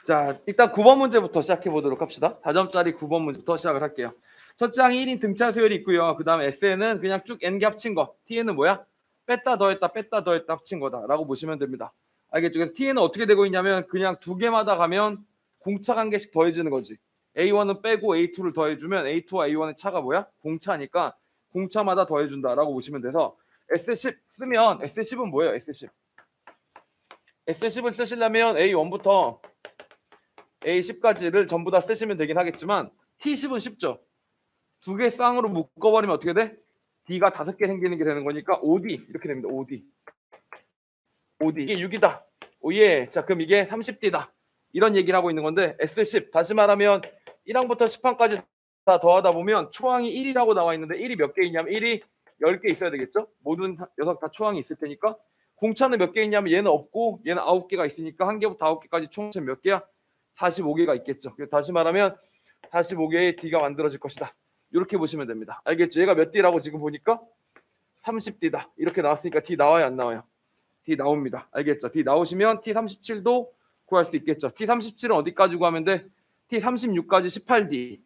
자, 일단 9번 문제부터 시작해 보도록 합시다. 4점짜리 9번 문제부터 시작을 할게요. 첫째 항이 1인 등차 수열이 있고요. 그 다음에 S에는 그냥 쭉 N개 합친 거. T에는 뭐야? 뺐다 더했다 뺐다 더했다 합친 거다 라고 보시면 됩니다. 알겠죠? 그래서 T에는 어떻게 되고 있냐면 그냥 두 개마다 가면 공차가 한 개씩 더해지는 거지. A1은 빼고 A2를 더해주면 A2와 A1의 차가 뭐야? 공차니까 공차마다 더해준다라고 보시면 돼서 S10 쓰면 S10은 뭐예요? S10. S10을 쓰시려면 A1부터 A10까지를 전부 다 쓰시면 되긴 하겠지만 T10은 쉽죠. 두 개 쌍으로 묶어버리면 어떻게 돼? D가 5개 생기는 게 되는 거니까 5D 이렇게 됩니다. 5D 이게 6이다. 오예. 자, 그럼 이게 30D다. 이런 얘기를 하고 있는 건데 S10 다시 말하면 1항부터 10항까지 다 더하다 보면 초항이 1이라고 나와 있는데 1이 몇 개 있냐면 1이 10개 있어야 되겠죠? 모든 녀석 다 초항이 있을 테니까 공차는 몇 개 있냐면 얘는 없고 얘는 9개가 있으니까 1개부터 9개까지 총 몇 개야? 45개가 있겠죠. 그래서 다시 말하면 45개의 D가 만들어질 것이다. 이렇게 보시면 됩니다. 알겠죠? 얘가 몇 D라고 지금 보니까 30D다. 이렇게 나왔으니까 D 나와요? 안 나와요? D 나옵니다. 알겠죠? D 나오시면 T37도 구할 수 있겠죠. T37은 어디까지 구하면 돼? T36까지 18D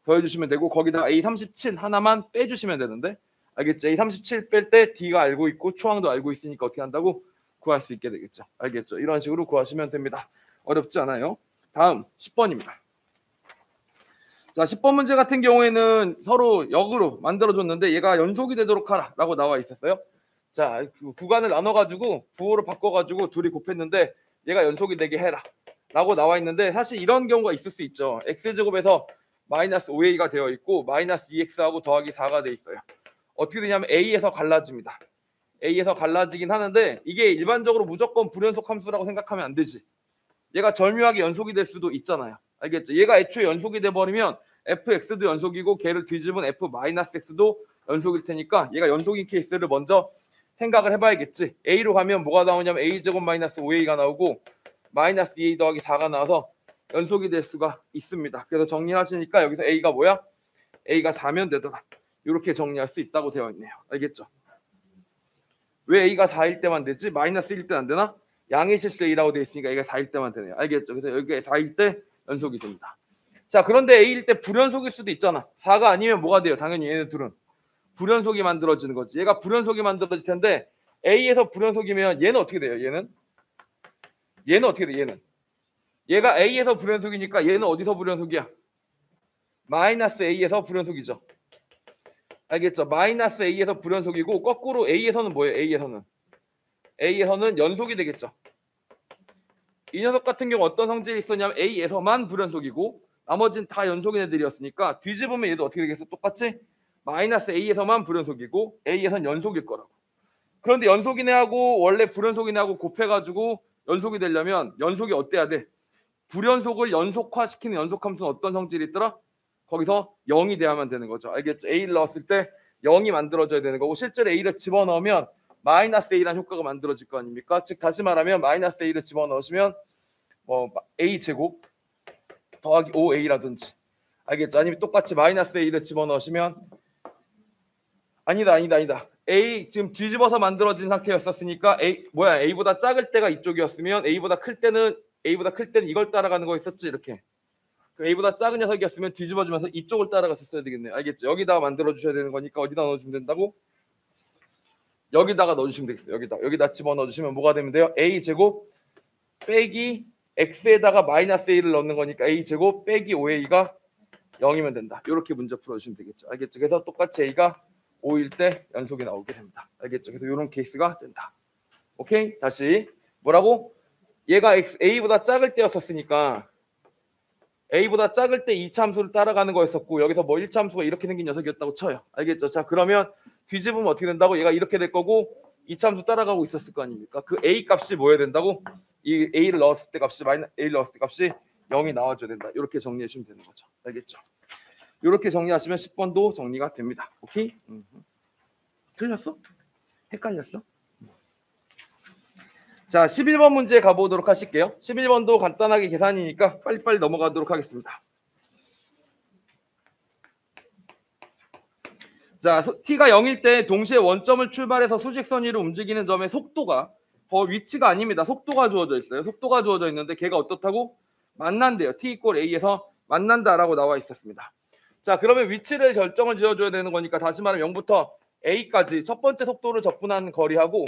더해주시면 되고 거기다가 A37 하나만 빼주시면 되는데 알겠죠? A37 뺄 때 D가 알고 있고 초항도 알고 있으니까 어떻게 한다고? 구할 수 있게 되겠죠. 알겠죠? 이런 식으로 구하시면 됩니다. 어렵지 않아요. 다음 10번입니다. 자, 10번 문제 같은 경우에는 서로 역으로 만들어줬는데 얘가 연속이 되도록 하라 라고 나와 있었어요. 자, 구간을 나눠가지고 부호로 바꿔가지고 둘이 곱했는데 얘가 연속이 되게 해라 라고 나와 있는데 사실 이런 경우가 있을 수 있죠. x제곱에서 마이너스 5a가 되어 있고 마이너스 2x하고 더하기 4가 되어 있어요. 어떻게 되냐면 a에서 갈라집니다. a에서 갈라지긴 하는데 이게 일반적으로 무조건 불연속 함수라고 생각하면 안 되지. 얘가 절묘하게 연속이 될 수도 있잖아요. 알겠죠? 얘가 애초에 연속이 돼버리면 fx도 연속이고 걔를 뒤집은 f-x도 연속일 테니까 얘가 연속인 케이스를 먼저 생각을 해봐야겠지. a로 가면 뭐가 나오냐면 a제곱 마이너스 5a가 나오고 마이너스 2a 더하기 4가 나와서 연속이 될 수가 있습니다. 그래서 정리하시니까 여기서 a가 뭐야? a가 4면 되더라. 이렇게 정리할 수 있다고 되어 있네요. 알겠죠? 왜 a가 4일 때만 되지? 마이너스 1일 때는 안 되나? 양의 실수 a라고 되어 있으니까 a가 4일 때만 되네요. 알겠죠? 그래서 여기가 4일 때 연속이 됩니다. 자, 그런데 a일 때 불연속일 수도 있잖아. 4가 아니면 뭐가 돼요? 당연히 얘네 둘은 불연속이 만들어지는 거지. 얘가 불연속이 만들어질 텐데 a에서 불연속이면 얘는 어떻게 돼요? 얘는 어떻게 돼? 얘가 a에서 불연속이니까 얘는 어디서 불연속이야? 마이너스 a에서 불연속이죠. 알겠죠? 마이너스 a에서 불연속이고 거꾸로 a에서는 뭐예요? a에서는 연속이 되겠죠. 이 녀석 같은 경우 어떤 성질이 있었냐면 a에서만 불연속이고 나머지는 다 연속인 애들이었으니까 뒤집으면 얘도 어떻게 되겠어? 똑같이 마이너스 a에서만 불연속이고 a에선 연속일 거라고. 그런데 연속인 애하고 원래 불연속인 애하고 곱해가지고 연속이 되려면 연속이 어때야 돼? 불연속을 연속화시키는 연속함수는 어떤 성질이 있더라? 거기서 0이 돼야만 되는 거죠. 알겠죠? a를 넣었을 때 0이 만들어져야 되는 거고 실제로 a를 집어넣으면 마이너스 a라는 효과가 만들어질 거 아닙니까? 즉 다시 말하면 마이너스 a를 집어넣으시면 뭐 a제곱 더하기 5a라든지 알겠죠? 아니면 똑같이 마이너스 a를 집어넣으시면 아니다. a 지금 뒤집어서 만들어진 상태였었으니까 a보다 작을 때가 이쪽이었으면 a보다 클 때는 이걸 따라가는 거 있었지 이렇게. 그럼 a보다 작은 녀석이었으면 뒤집어주면서 이쪽을 따라갔었어야 되겠네요. 알겠죠? 여기다가 만들어 주셔야 되는 거니까 어디다 넣어주면 된다고? 여기다가 넣어주시면 되겠어요. 여기다 집어넣어주시면 뭐가 되면 돼요? a제곱 빼기 x에다가 마이너스 a를 넣는 거니까 a제곱 빼기 5a가 0이면 된다. 이렇게 문제 풀어주시면 되겠죠. 알겠죠? 그래서 똑같이 a가 5일 때 연속이 나오게 됩니다. 알겠죠? 그래서 이런 케이스가 된다. 오케이? 다시 뭐라고? 얘가 a보다 작을 때였었으니까 a보다 작을 때 2차 함수를 따라가는 거였었고 여기서 뭐 1차 함수가 이렇게 생긴 녀석이었다고 쳐요. 알겠죠? 자, 그러면 뒤집으면 어떻게 된다고? 얘가 이렇게 될 거고 2차 함수 따라가고 있었을 거 아닙니까? 그 a 값이 뭐여야 된다고? 이 a를 넣었을 때 값이 a를 넣었을 때 값이 0이 나와줘야 된다. 이렇게 정리해 주시면 되는 거죠. 알겠죠? 이렇게 정리하시면 10번도 정리가 됩니다. 오케이? 틀렸어? 헷갈렸어? 자, 11번 문제 가보도록 하실게요. 11번도 간단하게 계산이니까 빨리빨리 넘어가도록 하겠습니다. 자, t가 0일 때 동시에 원점을 출발해서 수직선 위로 움직이는 점의 속도가 위치가 아닙니다. 속도가 주어져 있어요. 속도가 주어져 있는데 걔가 어떻다고? 만난대요. t 이꼴 a에서 만난다라고 나와 있었습니다. 자, 그러면 위치를 결정을 지어줘야 되는 거니까 다시 말하면 0부터 a까지 첫 번째 속도를 적분한 거리하고,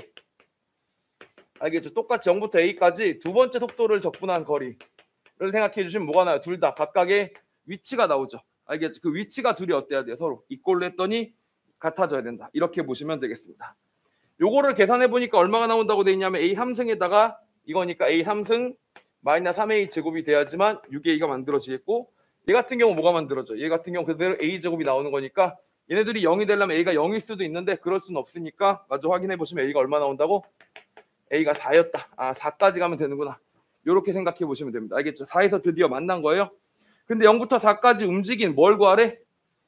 알겠죠? 똑같이 0부터 a까지 두 번째 속도를 적분한 거리를 생각해 주시면 뭐가 나요? 둘 다 각각의 위치가 나오죠. 알겠죠? 그 위치가 둘이 어때야 돼요? 서로 이꼴로 했더니 같아져야 된다. 이렇게 보시면 되겠습니다. 요거를 계산해 보니까 얼마가 나온다고 돼 있냐면 a 3승에다가 이거니까 a 3승 마이너스 3a 제곱이 돼야지만 6a가 만들어지겠고, 얘 같은 경우 뭐가 만들어져? 얘 같은 경우 그대로 a 제곱이 나오는 거니까 얘네들이 0이 되려면 a가 0일 수도 있는데 그럴 수는 없으니까 마저 확인해 보시면 a가 얼마 나온다고? a가 4였다. 아, 4까지 가면 되는구나. 이렇게 생각해 보시면 됩니다. 알겠죠? 4에서 드디어 만난 거예요. 근데 0부터 4까지 움직인 뭘 구하래?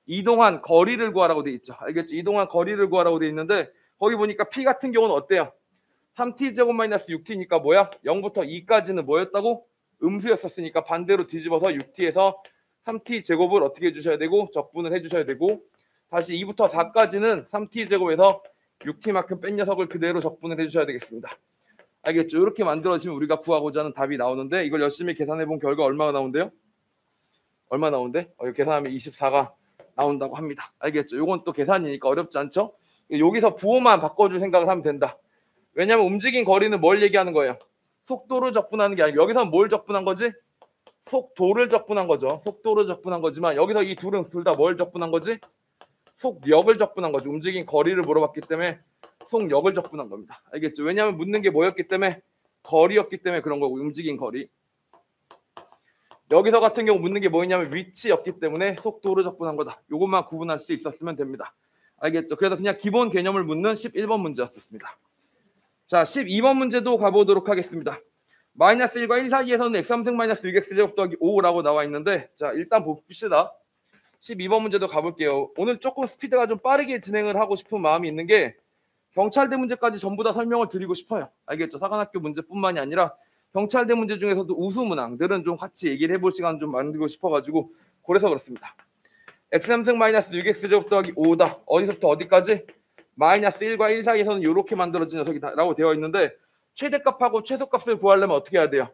이동한 거리를 구하라고 돼 있죠. 알겠죠? 이동한 거리를 구하라고 돼 있는데 거기 보니까 p 같은 경우는 어때요? 3t 제곱 마이너스 6t니까 뭐야? 0부터 2까지는 뭐였다고? 음수였었으니까 반대로 뒤집어서 6t에서 3t 제곱을 어떻게 해주셔야 되고 적분을 해주셔야 되고, 다시 2부터 4까지는 3t 제곱에서 6t만큼 뺀 녀석을 그대로 적분을 해주셔야 되겠습니다. 알겠죠? 이렇게 만들어지면 우리가 구하고자 하는 답이 나오는데, 이걸 열심히 계산해 본 결과 얼마가 나온대요? 얼마 나온대? 이거 계산하면 24가 나온다고 합니다. 알겠죠? 이건 또 계산이니까 어렵지 않죠? 여기서 부호만 바꿔줄 생각을 하면 된다. 왜냐하면 움직인 거리는 뭘 얘기하는 거예요? 속도를 적분하는 게 아니고, 여기서 뭘 적분한 거지? 속도를 적분한 거죠. 속도를 적분한 거지만 여기서 이 둘은 둘 다 뭘 적분한 거지? 속력을 적분한 거죠. 움직인 거리를 물어봤기 때문에 속력을 적분한 겁니다. 알겠죠? 왜냐하면 묻는 게 뭐였기 때문에? 거리였기 때문에 그런 거고, 움직인 거리. 여기서 같은 경우 묻는 게 뭐였냐면 위치였기 때문에 속도를 적분한 거다. 이것만 구분할 수 있었으면 됩니다. 알겠죠? 그래서 그냥 기본 개념을 묻는 11번 문제였습니다. 자, 12번 문제도 가보도록 하겠습니다. 마이너스 1과 1 사이에서는 x3승 마이너스 6x제곱 더하기 5라고 나와 있는데, 자, 일단 봅시다. 12번 문제도 가볼게요. 오늘 조금 스피드가 좀 빠르게 진행을 하고 싶은 마음이 있는 게 경찰대 문제까지 전부 다 설명을 드리고 싶어요. 알겠죠? 사관학교 문제뿐만이 아니라 경찰대 문제 중에서도 우수문항들은 좀 같이 얘기를 해볼 시간 좀 만들고 싶어가지고 그래서 그렇습니다. x3승 마이너스 6x제곱 더하기 5다. 어디서부터 어디까지? 마이너스 1과 1 사이에서는 이렇게 만들어진 녀석이다라고 되어 있는데, 최대값하고 최소값을 구하려면 어떻게 해야 돼요?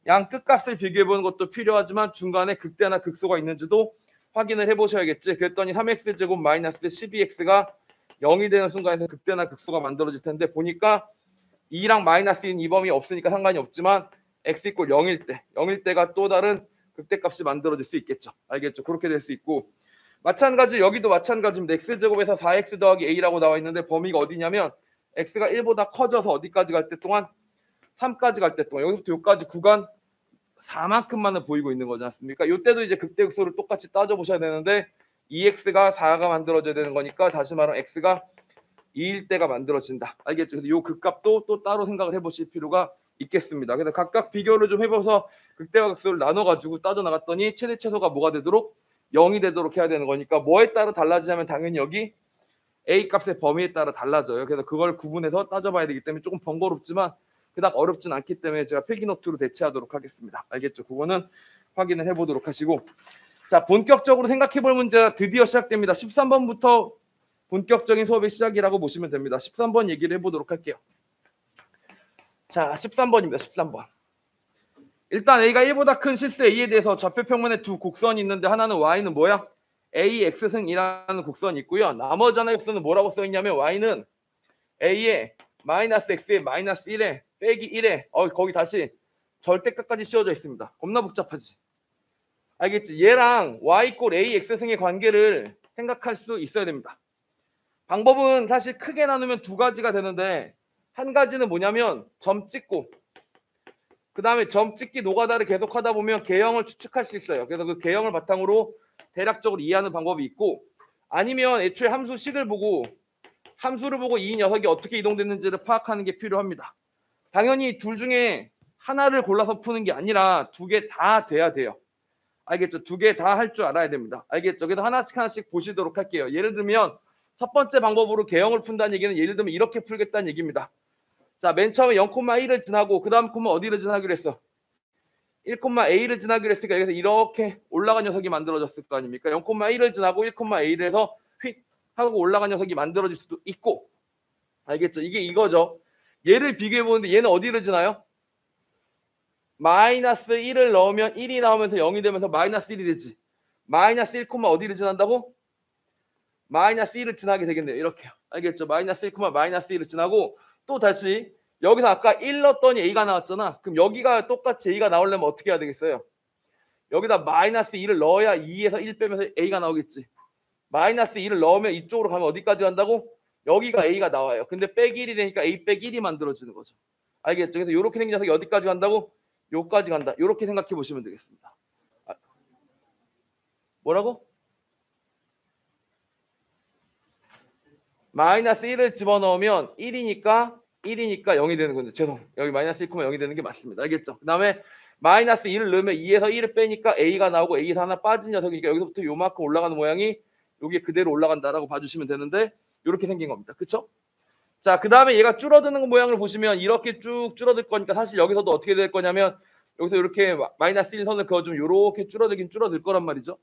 양 끝값을 비교해보는 것도 필요하지만 중간에 극대나 극소가 있는지도 확인을 해보셔야겠지. 그랬더니 3x제곱 마이너스 12x가 0이 되는 순간에서 극대나 극소가 만들어질 텐데, 보니까 2랑 마이너스인 이 범위 없으니까 상관이 없지만 x 이꼴 0일 때가 또 다른 극대값이 만들어질 수 있겠죠. 알겠죠? 그렇게 될 수 있고, 마찬가지 여기도 마찬가지입니다. x제곱에서 4x 더하기 a라고 나와 있는데 범위가 어디냐면 x가 1보다 커져서 어디까지 갈 때 동안? 3까지 갈 때 동안. 여기서부터 여기까지 구간 4만큼만을 보이고 있는 거지 않습니까? 이때도 이제 극대극소를 똑같이 따져보셔야 되는데 2x가 4가 만들어져야 되는 거니까 다시 말하면 x가 2일 때가 만들어진다. 알겠죠? 그래서 이 극값도 또 따로 생각을 해보실 필요가 있겠습니다. 그래서 각각 비교를 좀 해봐서 극대와 극소를 나눠가지고 따져나갔더니 최대 최소가 뭐가 되도록? 0이 되도록 해야 되는 거니까 뭐에 따라 달라지냐면 당연히 여기 a 값의 범위에 따라 달라져요. 그래서 그걸 구분해서 따져봐야 되기 때문에 조금 번거롭지만 그닥 어렵진 않기 때문에 제가 필기노트로 대체하도록 하겠습니다. 알겠죠? 그거는 확인을 해보도록 하시고, 자, 본격적으로 생각해볼 문제가 드디어 시작됩니다. 13번부터 본격적인 수업의 시작이라고 보시면 됩니다. 13번 얘기를 해보도록 할게요. 자, 13번입니다. 13번. 일단 a가 1보다 큰 실수 a에 대해서 좌표평면에 두 곡선이 있는데 하나는 y는 뭐야? ax승이라는 곡선이 있고요. 나머지 하나의 곡선은 뭐라고 써있냐면 y는 a에 마이너스 x에 마이너스 1에 빼기 1에 거기 다시 절대값까지 씌워져 있습니다. 겁나 복잡하지? 알겠지? 얘랑 y 꼴 a x승의 관계를 생각할 수 있어야 됩니다. 방법은 사실 크게 나누면 두 가지가 되는데, 한 가지는 뭐냐면 점 찍고 그 다음에 점 찍기 노가다를 계속 하다 보면 개형을 추측할 수 있어요. 그래서 그 개형을 바탕으로 대략적으로 이해하는 방법이 있고, 아니면 애초에 함수식을 보고 함수를 보고 이 녀석이 어떻게 이동됐는지를 파악하는 게 필요합니다. 당연히 둘 중에 하나를 골라서 푸는 게 아니라 두 개 다 돼야 돼요. 알겠죠? 두 개 다 할 줄 알아야 됩니다. 알겠죠? 그래서 하나씩 보시도록 할게요. 예를 들면 첫 번째 방법으로 개형을 푼다는 얘기는 예를 들면 이렇게 풀겠다는 얘기입니다. 자, 맨 처음에 0,1을 지나고 그 다음 콤마 어디를 지나기로 했어? 1,a를 지나기로 했으니까 여기서 이렇게 올라간 녀석이 만들어졌을 거 아닙니까? 0,1을 지나고 1,a를 해서 휙 하고 올라간 녀석이 만들어질 수도 있고, 알겠죠? 이게 이거죠. 얘를 비교해 보는데 얘는 어디를 지나요? 마이너스 1을 넣으면 1이 나오면서 0이 되면서 마이너스 1이 되지. 마이너스 1, 어디를 지난다고? 마이너스 1을 지나게 되겠네요. 이렇게요. 알겠죠? 마이너스 1, 마이너스 1을 지나고 또 다시 여기서 아까 1 넣었더니 A가 나왔잖아. 그럼 여기가 똑같이 A가 나오려면 어떻게 해야 되겠어요? 여기다 마이너스 2를 넣어야 2에서 1 빼면서 A가 나오겠지. 마이너스 2를 넣으면 이쪽으로 가면 어디까지 간다고? 여기가 A가 나와요. 근데 빼기 1이 되니까 A 빼기 1이 만들어지는 거죠. 알겠죠? 그래서 이렇게 생긴 녀석이 어디까지 간다고? 요까지 간다. 이렇게 생각해 보시면 되겠습니다. 뭐라고? 마이너스 1을 집어넣으면 1이니까 0이 되는 건데 죄송. 여기 마이너스 1, 0이 되는 게 맞습니다. 알겠죠? 그 다음에 마이너스 2를 넣으면 2에서 1을 빼니까 A가 나오고 A에서 하나 빠진 녀석이니까 여기서부터 요만큼 올라가는 모양이 여기에 그대로 올라간다라고 봐주시면 되는데 이렇게 생긴 겁니다. 그쵸? 자, 그 다음에 얘가 줄어드는 모양을 보시면 이렇게 쭉 줄어들 거니까 사실 여기서도 어떻게 될 거냐면 여기서 이렇게 마이너스 1 선을 그어주면 이렇게 줄어들긴 줄어들 거란 말이죠.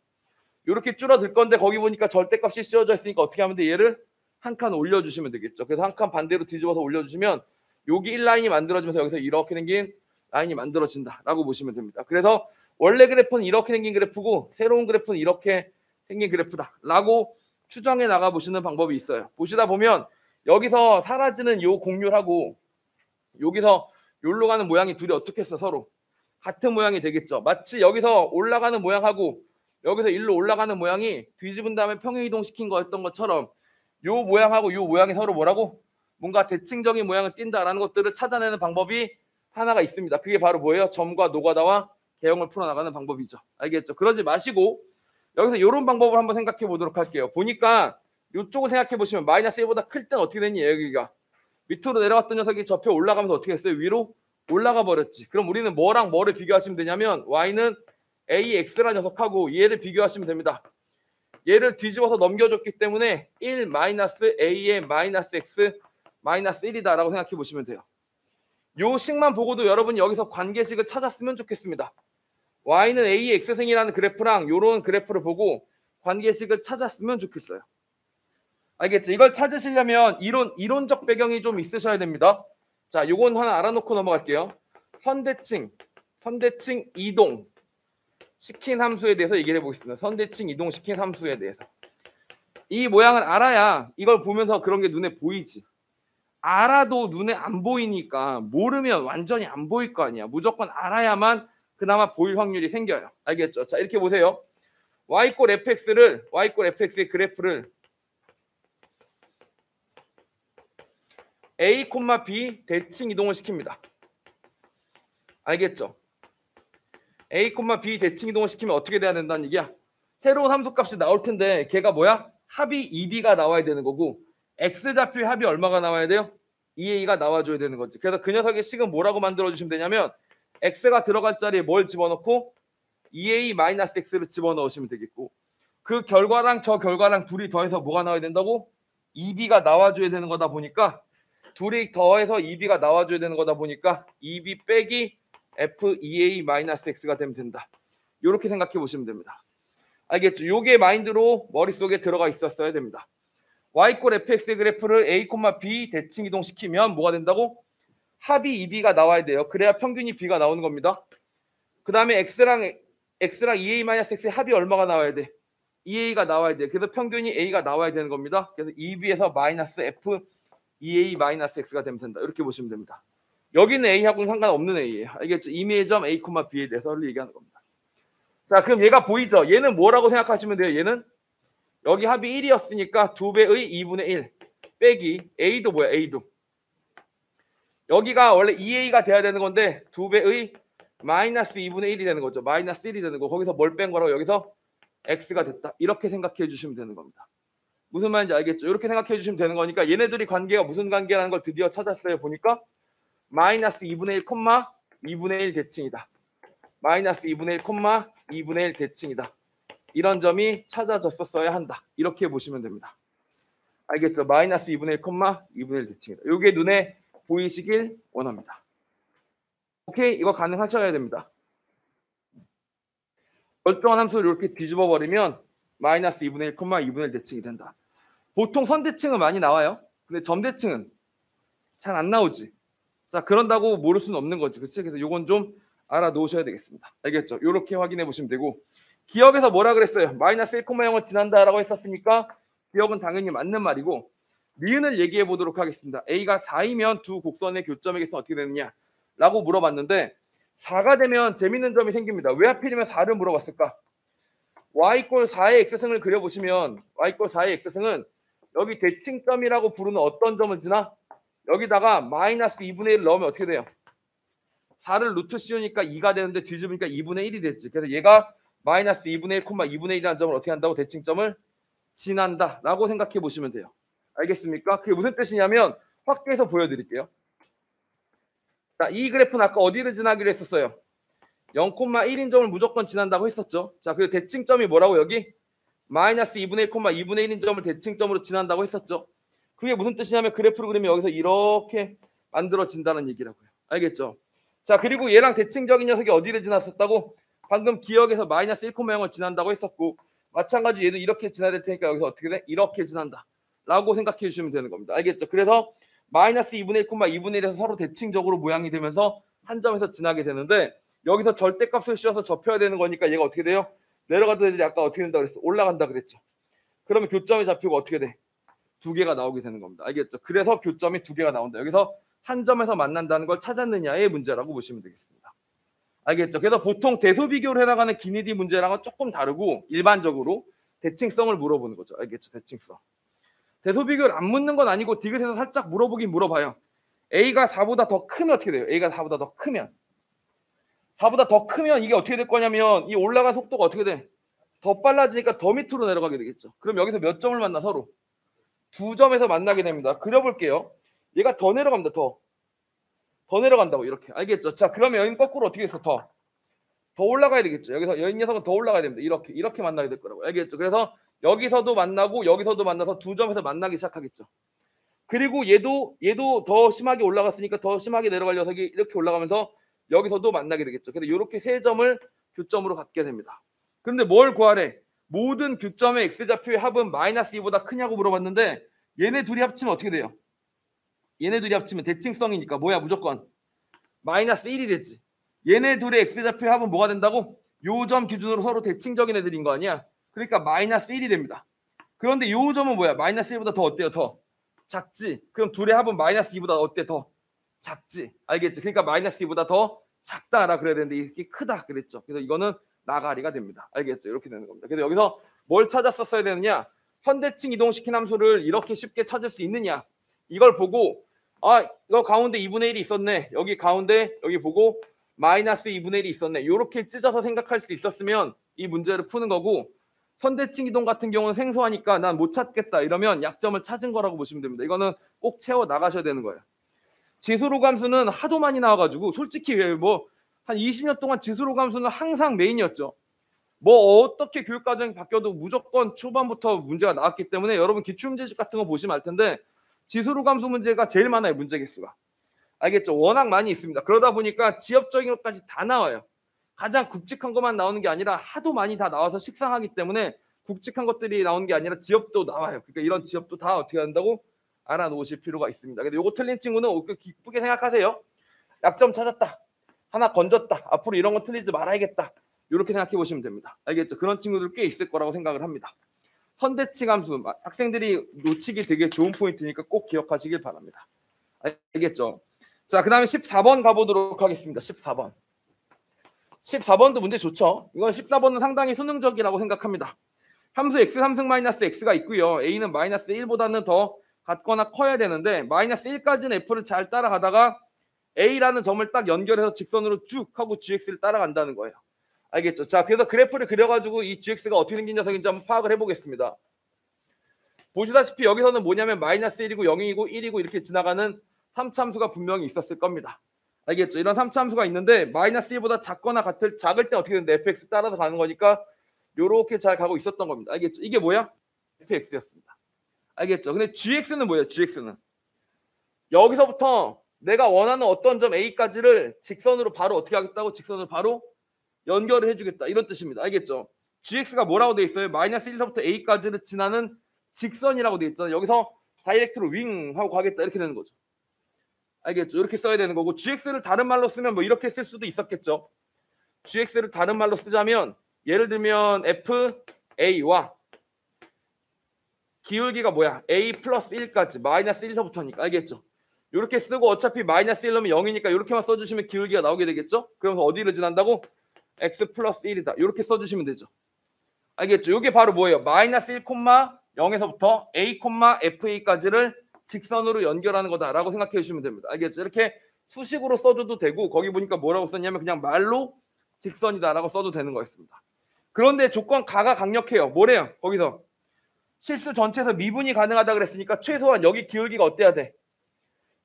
이렇게 줄어들 건데 거기 보니까 절대값이 씌워져 있으니까 어떻게 하면 돼? 얘를 한 칸 올려주시면 되겠죠. 그래서 한 칸 반대로 뒤집어서 올려주시면 여기 1라인이 만들어지면서 여기서 이렇게 생긴 라인이 만들어진다라고 보시면 됩니다. 그래서 원래 그래프는 이렇게 생긴 그래프고 새로운 그래프는 이렇게 생긴 그래프다라고 추정해 나가 보시는 방법이 있어요. 보시다 보면 여기서 사라지는 요 공률하고 여기서 요로 가는 모양이 둘이 어떻게 했어? 서로 같은 모양이 되겠죠. 마치 여기서 올라가는 모양하고 여기서 일로 올라가는 모양이 뒤집은 다음에 평행이동시킨 거였던 것처럼 요 모양하고 요 모양이 서로 뭐라고? 뭔가 대칭적인 모양을 띈다라는 것들을 찾아내는 방법이 하나가 있습니다. 그게 바로 뭐예요? 점과 노가다와 개형을 풀어나가는 방법이죠. 알겠죠? 그러지 마시고 여기서 이런 방법을 한번 생각해 보도록 할게요. 보니까 이쪽을 생각해 보시면 마이너스 1보다 클 때는 어떻게 됐니? 여기가 밑으로 내려갔던 녀석이 접혀 올라가면서 어떻게 했어요? 위로 올라가 버렸지. 그럼 우리는 뭐랑 뭐를 비교하시면 되냐면 y는 ax라는 녀석하고 얘를 비교하시면 됩니다. 얘를 뒤집어서 넘겨줬기 때문에 1 마이너스 a의 마이너스 x 마이너스 1이다라고 생각해 보시면 돼요. 요 식만 보고도 여러분이 여기서 관계식을 찾았으면 좋겠습니다. y는 a의 x승이라는 그래프랑 요런 그래프를 보고 관계식을 찾았으면 좋겠어요. 알겠죠? 이걸 찾으시려면 이론적 배경이 좀 있으셔야 됩니다. 자, 요건 하나 알아놓고 넘어갈게요. 선대칭 이동 시킨 함수에 대해서 얘기를 해보겠습니다. 선대칭 이동 시킨 함수에 대해서. 이 모양을 알아야 이걸 보면서 그런 게 눈에 보이지. 알아도 눈에 안 보이니까 모르면 완전히 안 보일 거 아니야. 무조건 알아야만 그나마 보일 확률이 생겨요. 알겠죠? 자, 이렇게 보세요. y꼴 fx의 그래프를 a, b 대칭 이동을 시킵니다. 알겠죠? a, b 대칭 이동을 시키면 어떻게 돼야 된다는 얘기야? 새로운 함수값이 나올 텐데 걔가 뭐야? 합이 2b가 나와야 되는 거고 x좌표의 합이 얼마가 나와야 돼요? 2a가 나와줘야 되는 거지. 그래서 그 녀석의 식은 뭐라고 만들어주시면 되냐면 x가 들어갈 자리에 뭘 집어넣고 2a-x를 집어넣으시면 되겠고 그 결과랑 저 결과랑 둘이 더해서 뭐가 나와야 된다고? 2b가 나와줘야 되는 거다 보니까 둘이 더해서 2b가 나와줘야 되는 거다 보니까 2b 빼기 f2a-x가 되면 된다. 이렇게 생각해 보시면 됩니다. 알겠죠? 요게 마인드로 머릿속에 들어가 있었어야 됩니다. y꼴 fx의 그래프를 a, b 대칭 이동시키면 뭐가 된다고? 합이 2b가 나와야 돼요. 그래야 평균이 b가 나오는 겁니다. 그 다음에 x랑 2a-x의 합이 얼마가 나와야 돼? 2a가 나와야 돼. 그래서 평균이 a가 나와야 되는 겁니다. 그래서 2b에서 마이너스 f 2a-x가 되면 된다. 이렇게 보시면 됩니다. 여기는 a하고는 상관없는 a예요. 알겠죠? 임의의 점 a, b에 대해서 얘기하는 겁니다. 자, 그럼 얘가 보이죠? 얘는 뭐라고 생각하시면 돼요? 얘는 여기 합이 1이었으니까 2배의 2분의 1 빼기 a도 뭐야? a도 여기가 원래 2a가 돼야 되는 건데 2배의 마이너스 2분의 1이 되는 거죠. 마이너스 1이 되는 거. 거기서 뭘 뺀 거라고? 여기서 x가 됐다. 이렇게 생각해 주시면 되는 겁니다. 무슨 말인지 알겠죠? 이렇게 생각해 주시면 되는 거니까 얘네들이 관계가 무슨 관계라는 걸 드디어 찾았어요. 보니까 마이너스 2분의 1, 2분의 1 대칭이다. 마이너스 2분의 1, 2분의 1 대칭이다. 이런 점이 찾아졌었어야 한다. 이렇게 보시면 됩니다. 알겠죠? 마이너스 2분의 1, 2분의 1 대칭이다. 이게 눈에 보이시길 원합니다. 오케이? 이거 가능하셔야 됩니다. 멀쩡한 함수를 이렇게 뒤집어 버리면 마이너스 2분의 1, 2분의 1 대칭이 된다. 보통 선대칭은 많이 나와요. 근데 점대칭은 잘 안 나오지. 자, 그런다고 모를 수는 없는 거지. 그치? 그래서 이건 좀 알아놓으셔야 되겠습니다. 알겠죠? 이렇게 확인해 보시면 되고 기억에서 뭐라 그랬어요? 마이너스 1,0을 지난다라고 했었으니까 기억은 당연히 맞는 말이고 니은을 얘기해 보도록 하겠습니다. A가 4이면 두 곡선의 교점의 개수는 어떻게 되느냐 라고 물어봤는데 4가 되면 재밌는 점이 생깁니다. 왜 하필이면 4를 물어봤을까? y 꼴 4의 x승을 그려보시면 y 꼴 4의 x승은 여기 대칭점이라고 부르는 어떤 점을 지나 여기다가 마이너스 2분의 1을 넣으면 어떻게 돼요? 4를 루트 씌우니까 2가 되는데 뒤집으니까 2분의 1이 됐지. 그래서 얘가 마이너스 2분의 1, 2분의 1이라는 점을 어떻게 한다고? 대칭점을 지난다 라고 생각해 보시면 돼요. 알겠습니까? 그게 무슨 뜻이냐면 확대해서 보여드릴게요. 자, 이 그래프는 아까 어디를 지나기로 했었어요? 0,1인 점을 무조건 지난다고 했었죠. 자, 그리고 대칭점이 뭐라고 여기? 마이너스 2분의 1, 2분의 1인 점을 대칭점으로 지난다고 했었죠. 그게 무슨 뜻이냐면 그래프를 그리면 여기서 이렇게 만들어진다는 얘기라고요. 알겠죠? 자, 그리고 얘랑 대칭적인 녀석이 어디를 지났었다고? 방금 기억에서 마이너스 1,0을 지난다고 했었고 마찬가지로 얘도 이렇게 지나야 될 테니까 여기서 어떻게 돼? 이렇게 지난다 라고 생각해 주시면 되는 겁니다. 알겠죠? 그래서 마이너스 2분의 1, 2분의 1에서 서로 대칭적으로 모양이 되면서 한 점에서 지나게 되는데 여기서 절대값을 씌워서 접혀야 되는 거니까 얘가 어떻게 돼요? 내려가도 애들이 아까 어떻게 된다고 그랬어? 올라간다 그랬죠. 그러면 교점이 잡히고 어떻게 돼? 두 개가 나오게 되는 겁니다. 알겠죠? 그래서 교점이 두 개가 나온다. 여기서 한 점에서 만난다는 걸 찾았느냐의 문제라고 보시면 되겠습니다. 알겠죠? 그래서 보통 대소 비교를 해나가는 기니디 문제랑은 조금 다르고 일반적으로 대칭성을 물어보는 거죠. 알겠죠? 대칭성. 대소 비교를 안 묻는 건 아니고 디귿에서 살짝 물어보긴 물어봐요. A가 4보다 더 크면 어떻게 돼요? A가 4보다 더 크면. 4보다 더 크면 이게 어떻게 될 거냐면 이 올라간 속도가 어떻게 돼? 더 빨라지니까 더 밑으로 내려가게 되겠죠. 그럼 여기서 몇 점을 만나 서로? 두 점에서 만나게 됩니다. 그려볼게요. 얘가 더 내려갑니다. 더 내려간다고 이렇게. 알겠죠? 자, 그러면 여긴 거꾸로 어떻게 해서 더 올라가야 되겠죠. 여기서 여인 녀석은 더 올라가야 됩니다. 이렇게 만나게 될 거라고. 알겠죠? 그래서 여기서도 만나고 여기서도 만나서 두 점에서 만나기 시작하겠죠. 그리고 얘도 더 심하게 올라갔으니까 더 심하게 내려갈 녀석이 이렇게 올라가면서 여기서도 만나게 되겠죠. 그래서 이렇게 세 점을 교점으로 갖게 됩니다. 그런데 뭘 구하래? 모든 교점의 x좌표의 합은 마이너스 2보다 크냐고 물어봤는데 얘네 둘이 합치면 어떻게 돼요? 얘네 둘이 합치면 대칭성이니까 뭐야 무조건 마이너스 1이 되지. 얘네 둘의 x좌표의 합은 뭐가 된다고? 요 점 기준으로 서로 대칭적인 애들인 거 아니야? 그러니까 마이너스 1이 됩니다. 그런데 요 점은 뭐야? 마이너스 1보다 더 어때요? 더 작지. 그럼 둘의 합은 마이너스 2보다 어때? 더 작지. 알겠지? 그러니까 마이너스 2보다 더 작다라 그래야 되는데 이게 크다 그랬죠. 그래서 이거는 나가리가 됩니다. 알겠죠? 이렇게 되는 겁니다. 그래서 여기서 뭘 찾았었어야 되느냐? 현대칭 이동시킨 함수를 이렇게 쉽게 찾을 수 있느냐? 이걸 보고 이거 가운데 2분의 1이 있었네. 여기 가운데 여기 보고 마이너스 2분의 1이 있었네. 이렇게 찢어서 생각할 수 있었으면 이 문제를 푸는 거고 선대칭 이동 같은 경우는 생소하니까 난 못 찾겠다 이러면 약점을 찾은 거라고 보시면 됩니다. 이거는 꼭 채워 나가셔야 되는 거예요. 지수로 감수는 하도 많이 나와가지고 솔직히 뭐 한 20년 동안 지수로 감수는 항상 메인이었죠. 뭐 어떻게 교육과정이 바뀌어도 무조건 초반부터 문제가 나왔기 때문에 여러분 기출문제집 같은 거 보시면 알 텐데 지수로 감수 문제가 제일 많아요. 문제 개수가. 알겠죠? 워낙 많이 있습니다. 그러다 보니까 지엽적인 것까지 다 나와요. 가장 굵직한 것만 나오는 게 아니라 하도 많이 다 나와서 식상하기 때문에 굵직한 것들이 나오는 게 아니라 지엽도 나와요. 그러니까 이런 지엽도 다 어떻게 한다고 알아놓으실 필요가 있습니다. 근데 요거 틀린 친구는 기쁘게 생각하세요. 약점 찾았다. 하나 건졌다. 앞으로 이런 거 틀리지 말아야겠다. 이렇게 생각해 보시면 됩니다. 알겠죠? 그런 친구들 꽤 있을 거라고 생각을 합니다. 선대칭 함수 학생들이 놓치기 되게 좋은 포인트니까 꼭 기억하시길 바랍니다. 알겠죠? 자, 그 다음에 14번 가보도록 하겠습니다. 14번. 14번도 문제 좋죠. 이건 14번은 상당히 수능적이라고 생각합니다. 함수 x 3승 마이너스 x가 있고요. a는 마이너스 1보다는 더 같거나 커야 되는데 마이너스 1까지는 f를 잘 따라가다가 a라는 점을 딱 연결해서 직선으로 쭉 하고 gx를 따라간다는 거예요. 알겠죠? 자, 그래서 그래프를 그려가지고 이 gx가 어떻게 생긴 녀석인지 한번 파악을 해보겠습니다. 보시다시피 여기서는 뭐냐면 마이너스 1이고 0이고 1이고 이렇게 지나가는 3차함수가 분명히 있었을 겁니다. 알겠죠? 이런 3차함수가 있는데 마이너스 1보다 작거나 작을 때 어떻게 되는데 fx 따라서 가는 거니까 요렇게 잘 가고 있었던 겁니다. 알겠죠? 이게 뭐야? fx였습니다. 알겠죠? 근데 gx는 뭐예요? gx는 여기서부터 내가 원하는 어떤 점 a까지를 직선으로 바로 어떻게 하겠다고? 직선으로 바로 연결을 해주겠다. 이런 뜻입니다. 알겠죠? gx가 뭐라고 돼 있어요? 마이너스 1에서부터 a까지를 지나는 직선이라고 돼 있잖아요. 여기서 다이렉트로 윙 하고 가겠다. 이렇게 되는 거죠. 알겠죠? 이렇게 써야 되는 거고 gx를 다른 말로 쓰면 뭐 이렇게 쓸 수도 있었겠죠. gx를 다른 말로 쓰자면 예를 들면 fa와 기울기가 뭐야? a 플러스 1까지 마이너스 1서부터니까 알겠죠? 이렇게 쓰고 어차피 마이너스 1로 0이니까 이렇게만 써주시면 기울기가 나오게 되겠죠? 그러면서 어디를 지난다고? x 플러스 1이다. 이렇게 써주시면 되죠. 알겠죠? 이게 바로 뭐예요? 마이너스 1, 0에서부터 a, fa까지를 직선으로 연결하는 거다라고 생각해 주시면 됩니다. 알겠죠? 이렇게 수식으로 써줘도 되고 거기 보니까 뭐라고 썼냐면 그냥 말로 직선이다라고 써도 되는 거였습니다. 그런데 조건 가가 강력해요. 뭐래요? 거기서 실수 전체에서 미분이 가능하다 그랬으니까 최소한 여기 기울기가 어때야 돼?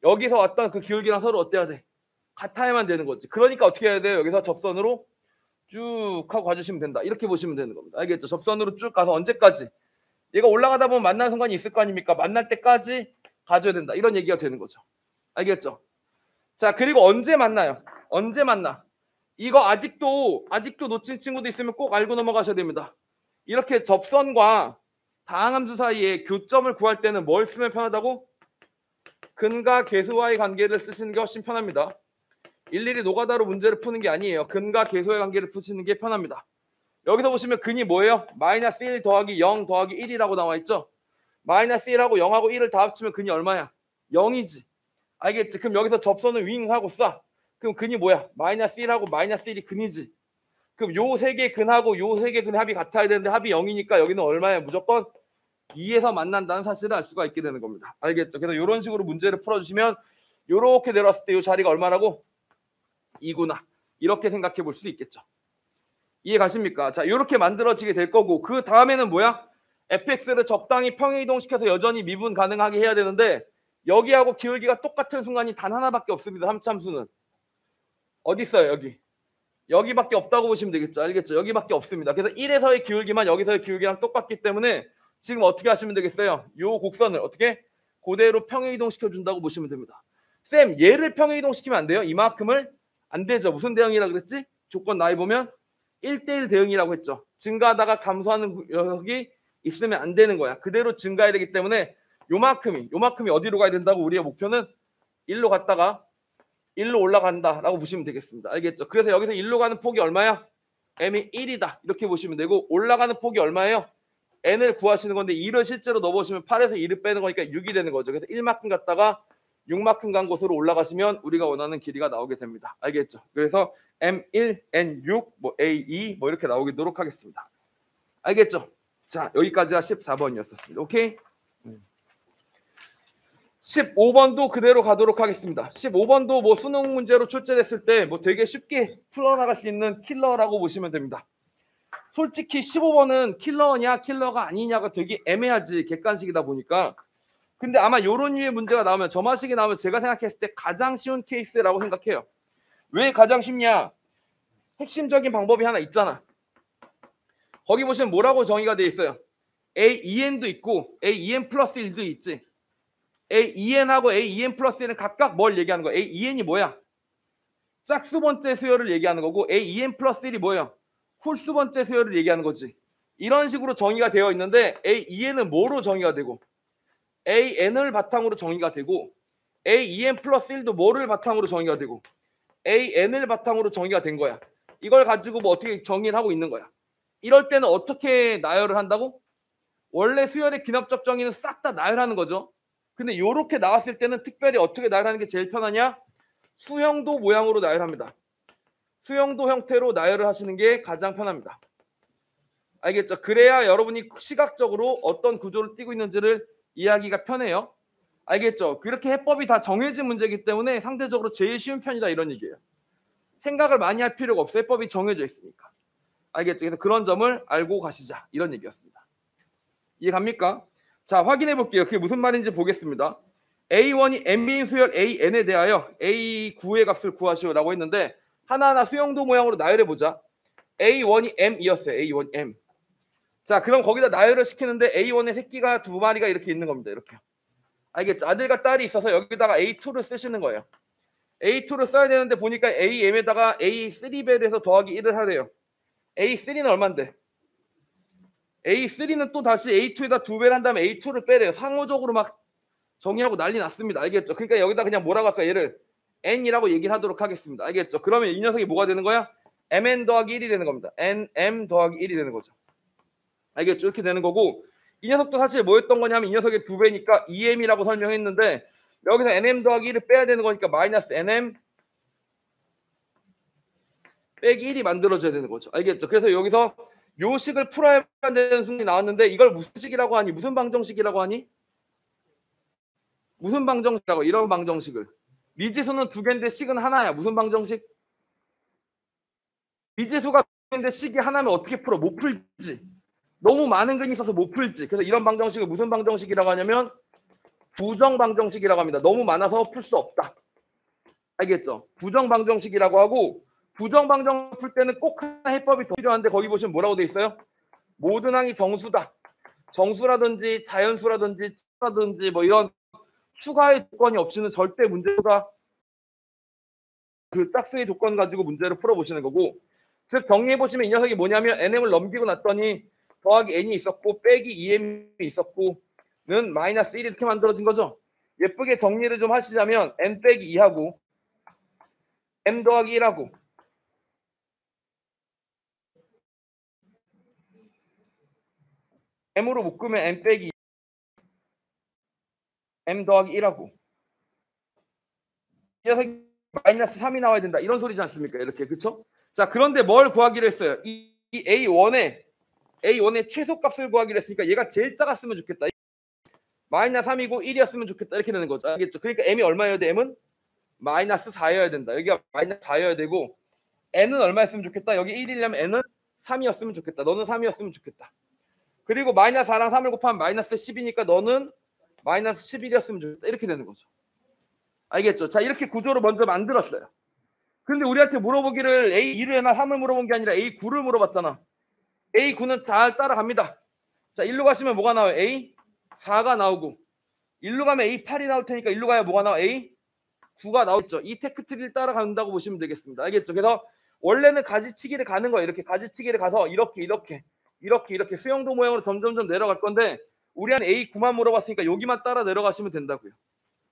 여기서 왔던 그 기울기랑 서로 어때야 돼? 같아야만 되는 거지. 그러니까 어떻게 해야 돼요? 여기서 접선으로 쭉 하고 가주시면 된다. 이렇게 보시면 되는 겁니다. 알겠죠? 접선으로 쭉 가서 언제까지? 얘가 올라가다 보면 만나는 순간이 있을 거 아닙니까? 만날 때까지 가줘야 된다. 이런 얘기가 되는 거죠. 알겠죠? 자, 그리고 언제 만나요? 언제 만나? 이거 아직도 놓친 친구도 있으면 꼭 알고 넘어가셔야 됩니다. 이렇게 접선과 다항함수 사이에 교점을 구할 때는 뭘 쓰면 편하다고? 근과 계수와의 관계를 쓰시는 게 훨씬 편합니다. 일일이 노가다로 문제를 푸는 게 아니에요. 근과 계수의 관계를 푸시는 게 편합니다. 여기서 보시면 근이 뭐예요? 마이너스 1 더하기 0 더하기 1이라고 나와 있죠? 마이너스 1하고 0하고 1을 다 합치면 근이 얼마야? 0이지. 알겠지? 그럼 여기서 접선을 윙하고 쏴. 그럼 근이 뭐야? 마이너스 1하고 마이너스 1이 근이지. 그럼 요 세 개 근하고 요 세 개 근의 합이 같아야 되는데 합이 0이니까 여기는 얼마야? 무조건 2에서 만난다는 사실을 알 수가 있게 되는 겁니다. 알겠죠? 그래서 이런 식으로 문제를 풀어주시면 이렇게 내려왔을 때 이 자리가 얼마라고? 2구나. 이렇게 생각해 볼 수 있겠죠. 이해 가십니까? 자, 이렇게 만들어지게 될 거고 그 다음에는 뭐야? fx를 적당히 평행이동시켜서 여전히 미분 가능하게 해야 되는데 여기하고 기울기가 똑같은 순간이 단 하나밖에 없습니다. 함수는. 어디 있어요? 여기. 여기밖에 없다고 보시면 되겠죠. 알겠죠? 여기밖에 없습니다. 그래서 1에서의 기울기만 여기서의 기울기랑 똑같기 때문에 지금 어떻게 하시면 되겠어요? 요 곡선을 어떻게? 그대로 평행이동시켜 준다고 보시면 됩니다. 쌤, 얘를 평행이동시키면 안 돼요? 이만큼을? 안 되죠. 무슨 대응이라 그랬지? 조건 나이 보면 1대1 대응이라고 했죠. 증가하다가 감소하는 녀석이 있으면 안 되는 거야. 그대로 증가해야 되기 때문에 요만큼이 어디로 가야 된다고 우리의 목표는 1로 갔다가 1로 올라간다라고 보시면 되겠습니다. 알겠죠? 그래서 여기서 1로 가는 폭이 얼마야? m이 1이다. 이렇게 보시면 되고 올라가는 폭이 얼마예요? n을 구하시는 건데 1을 실제로 넣어보시면 8에서 2를 빼는 거니까 6이 되는 거죠. 그래서 1만큼 갔다가 6만큼 간 곳으로 올라가시면 우리가 원하는 길이가 나오게 됩니다. 알겠죠? 그래서 M1, N6, 뭐 A2 뭐 이렇게 나오도록 하겠습니다. 알겠죠? 자, 여기까지가 14번이었습니다. 오케이? 15번도 그대로 가도록 하겠습니다. 15번도 뭐 수능 문제로 출제됐을 때 뭐 되게 쉽게 풀어나갈 수 있는 킬러라고 보시면 됩니다. 솔직히 15번은 킬러냐 킬러가 아니냐가 되게 애매하지 객관식이다 보니까 근데 아마 이런 류의 문제가 나오면 점화식이 나오면 제가 생각했을 때 가장 쉬운 케이스라고 생각해요. 왜 가장 쉽냐? 핵심적인 방법이 하나 있잖아. 거기 보시면 뭐라고 정의가 되어 있어요? A2n도 있고 A2n 플러스 1도 있지. A2n하고 A2n 플러스 1은 각각 뭘 얘기하는 거야? A2n이 뭐야? 짝수 번째 수열을 얘기하는 거고 A2n 플러스 1이 뭐예요? 홀수 번째 수열을 얘기하는 거지. 이런 식으로 정의가 되어 있는데 A2n은 뭐로 정의가 되고 AN을 바탕으로 정의가 되고 AEN 플러스 1도 뭐를 바탕으로 정의가 되고 AN을 바탕으로 정의가 된 거야. 이걸 가지고 뭐 어떻게 정의를 하고 있는 거야. 이럴 때는 어떻게 나열을 한다고? 원래 수열의 기납적 정의는 싹 다 나열하는 거죠. 근데 이렇게 나왔을 때는 특별히 어떻게 나열하는 게 제일 편하냐? 수형도 모양으로 나열합니다. 수형도 형태로 나열을 하시는 게 가장 편합니다. 알겠죠? 그래야 여러분이 시각적으로 어떤 구조를 띠고 있는지를 이해하기가 편해요. 알겠죠? 그렇게 해법이 다 정해진 문제이기 때문에 상대적으로 제일 쉬운 편이다 이런 얘기예요. 생각을 많이 할 필요가 없어. 해법이 정해져 있으니까. 알겠죠? 그래서 그런 점을 알고 가시자 이런 얘기였습니다. 이해 갑니까? 자, 확인해 볼게요. 그게 무슨 말인지 보겠습니다. A1이 M인 수열 AN에 대하여 A9의 값을 구하시오라고 했는데 하나하나 수형도 모양으로 나열해 보자. A1이 M이었어요. A1 M. 자, 그럼 거기다 나열을 시키는데 A1의 새끼가 두 마리가 이렇게 있는 겁니다. 이렇게. 알겠죠? 아들과 딸이 있어서 여기다가 A2를 쓰시는 거예요. A2를 써야 되는데 보니까 AM에다가 A3배를 해서 더하기 1을 하래요. A3는 얼만데? A3는 또 다시 A2에다 2배를 한 다음에 A2를 빼래요. 상호적으로 막 정의하고 난리 났습니다. 알겠죠? 그러니까 여기다 그냥 뭐라고 할까? 얘를 n이라고 얘기를 하도록 하겠습니다. 알겠죠? 그러면 이 녀석이 뭐가 되는 거야? mn 더하기 1이 되는 겁니다. nm 더하기 1이 되는 거죠. 알겠죠? 이렇게 되는 거고 이 녀석도 사실 뭐였던 거냐면 이 녀석의 2배니까 2m이라고 설명했는데 여기서 nm 더하기 1을 빼야 되는 거니까 마이너스 nm 빼기 1이 만들어져야 되는 거죠. 알겠죠? 그래서 여기서 요 식을 풀어야 되는 순간이 나왔는데 이걸 무슨 식이라고 하니? 무슨 방정식이라고 하니? 무슨 방정식이라고? 이런 방정식을. 미지수는 2개인데 식은 하나야. 무슨 방정식? 미지수가 2개인데 식이 하나면 어떻게 풀어? 못 풀지. 너무 많은 근이 있어서 못 풀지. 그래서 이런 방정식을 무슨 방정식이라고 하냐면 부정 방정식이라고 합니다. 너무 많아서 풀 수 없다. 알겠죠? 부정 방정식이라고 하고 부정 방정식 풀 때는 꼭 하나 해법이 더 필요한데 거기 보시면 뭐라고 돼 있어요? 모든 항이 정수다. 정수라든지 자연수라든지 뭐 이런 추가의 조건이 없이는 절대 문제가 그 짝수의 조건 가지고 문제를 풀어보시는 거고 즉 정리해보시면 이 녀석이 뭐냐면 nm을 넘기고 났더니 더하기 n이 있었고 빼기 2m이 있었고 는 마이너스 1 이렇게 만들어진 거죠. 예쁘게 정리를 좀 하시자면 n 빼기 2하고 m 더하기 1하고 m으로 묶으면 m 빼기 m 더하기 1하고 이 녀석이 마이너스 3이 나와야 된다. 이런 소리지 않습니까? 이렇게. 그쵸? 자, 그런데 뭘 구하기로 했어요? 이 A1의 최소값을 구하기로 했으니까 얘가 제일 작았으면 좋겠다. 마이너스 3이고 1이었으면 좋겠다. 이렇게 되는 거죠. 알겠죠? 그러니까 m이 얼마여야 돼? m은 마이너스 4여야 된다. 여기가 마이너스 4여야 되고 n은 얼마였으면 좋겠다? 여기 1이려면 n은 3이었으면 좋겠다. 너는 3이었으면 좋겠다. 그리고 마이너스 4랑 3을 곱하면 마이너스 10이니까 너는 마이너스 11이었으면 좋겠다. 이렇게 되는 거죠. 알겠죠? 자, 이렇게 구조를 먼저 만들었어요. 근데 우리한테 물어보기를 A2를 해나 3을 물어본 게 아니라 A9를 물어봤잖아. A9는 잘 따라갑니다. 자, 1로 가시면 뭐가 나와요? A4가 나오고 1로 가면 A8이 나올 테니까 1로 가야 뭐가 나와? A9가 나오겠죠. 이 테크트리를 따라간다고 보시면 되겠습니다. 알겠죠? 그래서 원래는 가지치기를 가는 거예요. 이렇게 가지치기를 가서 이렇게 수영도 모양으로 점점점 내려갈 건데 우리한테 A9만 물어봤으니까 여기만 따라 내려가시면 된다고요.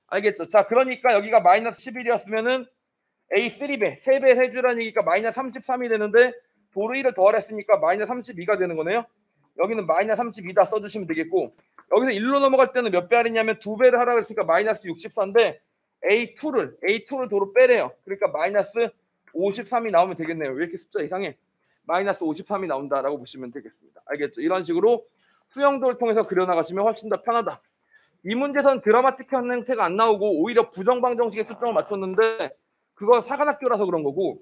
알겠죠? 자, 그러니까 여기가 마이너스 11이었으면은 A3배, 3배 해주라는 얘기니까 마이너스 33이 되는데 도로 1을 더하랬으니까 마이너스 32가 되는 거네요. 여기는 마이너스 32다 써주시면 되겠고 여기서 1로 넘어갈 때는 몇 배 할인냐면 2배를 하라고 했으니까 마이너스 64인데 A2를 도로 빼래요. 그러니까 마이너스 53이 나오면 되겠네요. 왜 이렇게 숫자 이상해? 마이너스 53이 나온다라고 보시면 되겠습니다. 알겠죠? 이런 식으로 수영도를 통해서 그려나가시면 훨씬 더 편하다. 이 문제선 드라마틱한 형태가 안 나오고 오히려 부정방정식에 초점을 맞췄는데 그건 사관학교라서 그런 거고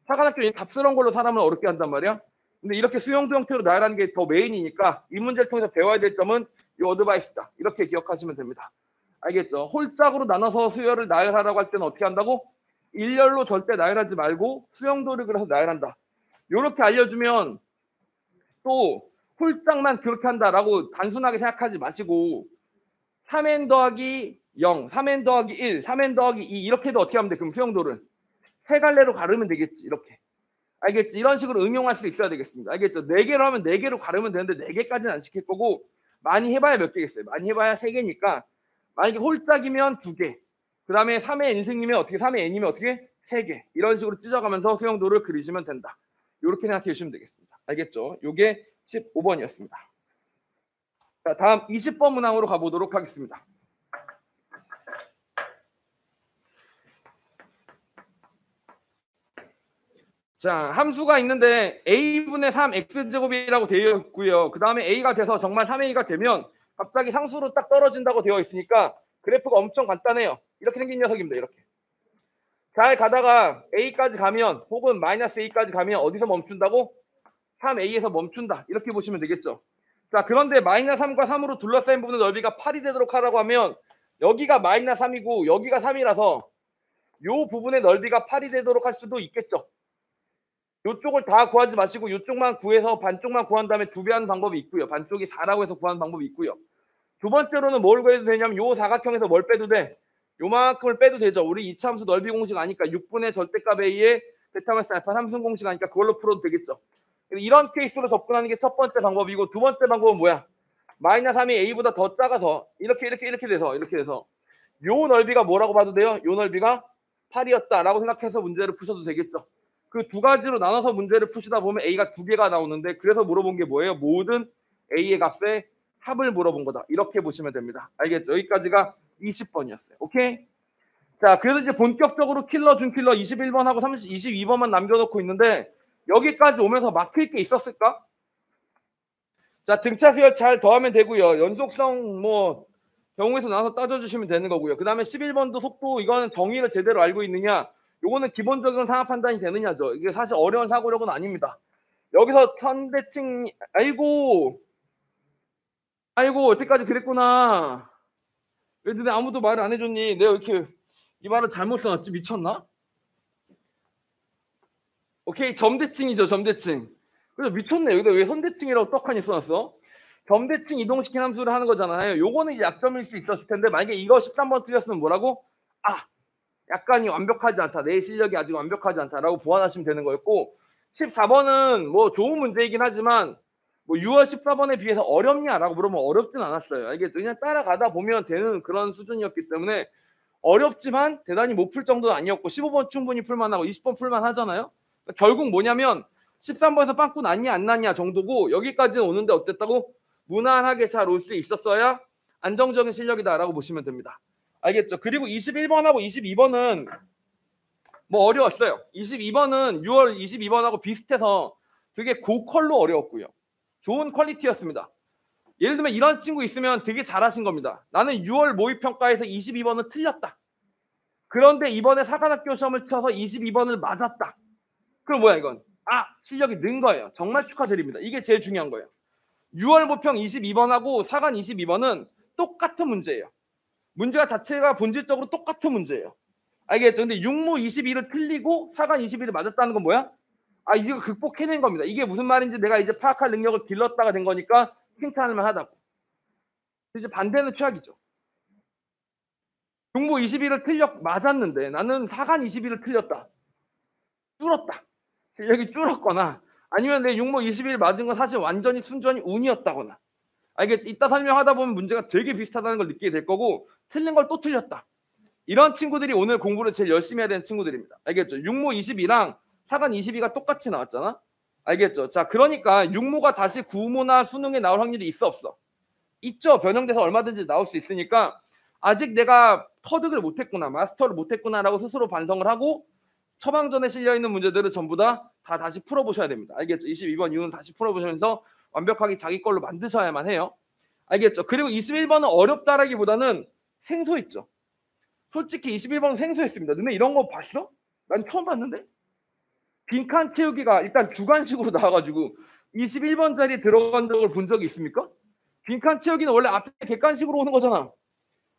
사관학교는 잡스러운 걸로 사람을 어렵게 한단 말이야. 근데 이렇게 수영도 형태로 나열하는 게 더 메인이니까 이 문제를 통해서 배워야 될 점은 이 어드바이스다. 이렇게 기억하시면 됩니다. 알겠죠? 홀짝으로 나눠서 수열을 나열하라고 할 때는 어떻게 한다고? 일렬로 절대 나열하지 말고 수영도를 그려서 나열한다. 이렇게 알려주면 또 홀짝만 그렇게 한다라고 단순하게 생각하지 마시고 3n 더하기 0, 3n 더하기 1, 3n 더하기 2 이렇게 해도 어떻게 하면 돼? 그럼 수영도를 세 갈래로 가르면 되겠지. 이렇게. 알겠지? 이런 식으로 응용할 수 있어야 되겠습니다. 알겠죠? 4개로 하면 4개로 가르면 되는데 4개까지는 안 시킬 거고 많이 해봐야 몇 개겠어요? 많이 해봐야 3개니까 만약에 홀짝이면 2개 그 다음에 3의 n승이면 어떻게 3의 n이면 어떻게? 3개 이런 식으로 찢어가면서 수영도를 그리시면 된다. 이렇게 생각해 주시면 되겠습니다. 알겠죠? 이게 15번이었습니다. 자, 다음 20번 문항으로 가보도록 하겠습니다. 자, 함수가 있는데 a분의 3x제곱이라고 되어 있고요. 그 다음에 a가 돼서 정말 3a가 되면 갑자기 상수로 딱 떨어진다고 되어 있으니까 그래프가 엄청 간단해요. 이렇게 생긴 녀석입니다. 이렇게. 잘 가다가 a까지 가면 혹은 마이너스 a까지 가면 어디서 멈춘다고? 3a에서 멈춘다. 이렇게 보시면 되겠죠. 자, 그런데 마이너스 3과 3으로 둘러싸인 부분의 넓이가 8이 되도록 하라고 하면 여기가 마이너스 3이고 여기가 3이라서 이 부분의 넓이가 8이 되도록 할 수도 있겠죠. 이쪽을 다 구하지 마시고 이쪽만 구해서 반쪽만 구한 다음에 2배 하는 방법이 있고요. 반쪽이 4라고 해서 구하는 방법이 있고요. 두 번째로는 뭘 구해도 되냐면 이 사각형에서 뭘 빼도 돼? 요만큼을 빼도 되죠. 우리 이차함수 넓이 공식 아니까 6분의 절대값 A의 베타-마이너스 알파 3승 공식 아니까 그걸로 풀어도 되겠죠. 이런 케이스로 접근하는 게 첫 번째 방법이고 두 번째 방법은 뭐야? 마이너스 3이 A보다 더 작아서 이렇게 돼서 요 넓이가 뭐라고 봐도 돼요? 요 넓이가 8이었다라고 생각해서 문제를 푸셔도 되겠죠. 그 두 가지로 나눠서 문제를 푸시다 보면 A가 두 개가 나오는데 그래서 물어본 게 뭐예요? 모든 A의 값의 합을 물어본 거다. 이렇게 보시면 됩니다. 알겠죠? 여기까지가 20번이었어요. 오케이? 자, 그래서 이제 본격적으로 킬러, 준킬러 21번하고 22번만 남겨놓고 있는데 여기까지 오면서 막힐 게 있었을까? 자, 등차 수열 잘 더하면 되고요. 연속성 뭐 경우에서 나눠서 따져주시면 되는 거고요. 그 다음에 11번도 속도 이거는 정의를 제대로 알고 있느냐? 요거는 기본적인 상황 판단이 되느냐죠. 이게 사실 어려운 사고력은 아닙니다. 여기서 선대칭 아이고 여태까지 그랬구나. 왜 너네 아무도 말을 안 해줬니? 내가 이렇게 이 말을 잘못 써놨지? 미쳤나? 오케이, 점대칭이죠. 점대칭. 그래서 미쳤네. 여기다 왜 선대칭이라고 떡하니 써놨어? 점대칭 이동시킨 함수를 하는 거잖아요. 요거는 이제 약점일 수 있었을 텐데 만약에 이거 13번 틀렸으면 뭐라고? 아, 약간이 완벽하지 않다. 내 실력이 아직 완벽하지 않다라고 보완하시면 되는 거였고 14번은 뭐 좋은 문제이긴 하지만 뭐 6월 14번에 비해서 어렵냐라고 물으면 어렵진 않았어요. 알겠죠? 그냥 따라가다 보면 되는 그런 수준이었기 때문에 어렵지만 대단히 못 풀 정도는 아니었고 15번 충분히 풀만하고 20번 풀만 하잖아요. 그러니까 결국 뭐냐면 13번에서 빵꾸 났냐 안 났냐 정도고 여기까지는 오는데 어땠다고? 무난하게 잘 올 수 있었어야 안정적인 실력이다라고 보시면 됩니다. 알겠죠? 그리고 21번하고 22번은 뭐 어려웠어요. 22번은 6월 22번하고 비슷해서 되게 고퀄로 어려웠고요. 좋은 퀄리티였습니다. 예를 들면 이런 친구 있으면 되게 잘하신 겁니다. 나는 6월 모의평가에서 22번은 틀렸다. 그런데 이번에 사관학교 시험을 쳐서 22번을 맞았다. 그럼 뭐야 이건? 아, 실력이 는 거예요. 정말 축하드립니다. 이게 제일 중요한 거예요. 6월 모평 22번하고 사관 22번은 똑같은 문제예요. 문제가 자체가 본질적으로 똑같은 문제예요. 알겠죠? 근데 6모 22를 틀리고 사관 22를 맞았다는 건 뭐야? 아, 이거 극복해낸 겁니다. 이게 무슨 말인지 내가 이제 파악할 능력을 길렀다가 된 거니까 칭찬을 하다고. 이제 반대는 최악이죠. 6모 22를 맞았는데 나는 사관 22를 틀렸다. 뚫었다. 실력이 줄었거나 아니면 내 6모 21 맞은 건 사실 완전히 순전히 운이었다거나. 알겠지? 이따 설명하다 보면 문제가 되게 비슷하다는 걸 느끼게 될 거고 틀린 걸 또 틀렸다. 이런 친구들이 오늘 공부를 제일 열심히 해야 되는 친구들입니다. 알겠죠? 6모 22랑 사관 22가 똑같이 나왔잖아. 알겠죠? 자, 그러니까 6모가 다시 9모나 수능에 나올 확률이 있어 없어? 있죠. 변형돼서 얼마든지 나올 수 있으니까 아직 내가 터득을 못했구나, 마스터를 못했구나라고 스스로 반성을 하고 처방전에 실려있는 문제들을 전부 다 다시 풀어보셔야 됩니다. 알겠죠? 22번 이유는 다시 풀어보시면서 완벽하게 자기 걸로 만드셔야만 해요. 알겠죠? 그리고 21번은 어렵다라기보다는 생소했죠. 솔직히 21번은 생소했습니다. 너네 이런 거 봤어? 난 처음 봤는데? 빈칸 채우기가 일단 주관식으로 나와가지고 21번짜리 들어간 적을 본 적이 있습니까? 빈칸 채우기는 원래 앞에 객관식으로 오는 거잖아.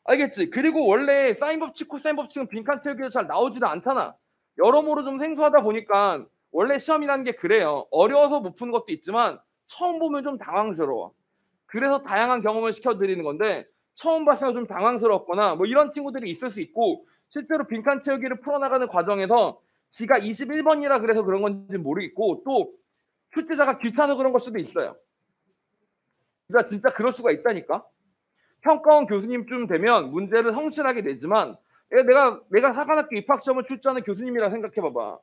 알겠지? 그리고 원래 사인 법칙, 코사인 법칙은 빈칸 채우기도 잘 나오지도 않잖아. 여러모로 좀 생소하다 보니까 원래 시험이라는 게 그래요. 어려워서 못 푸는 것도 있지만 처음 보면 좀 당황스러워. 그래서 다양한 경험을 시켜드리는 건데 처음 봤을 때 좀 당황스럽거나 뭐 이런 친구들이 있을 수 있고 실제로 빈칸 채우기를 풀어나가는 과정에서 지가 21번이라 그래서 그런 건지 모르겠고 또 출제자가 귀찮아서 그런 걸 수도 있어요. 그러니까 진짜 그럴 수가 있다니까. 평가원 교수님쯤 되면 문제를 성실하게 내지만 내가 사관학교 입학시험을 출제하는 교수님이라 생각해봐봐.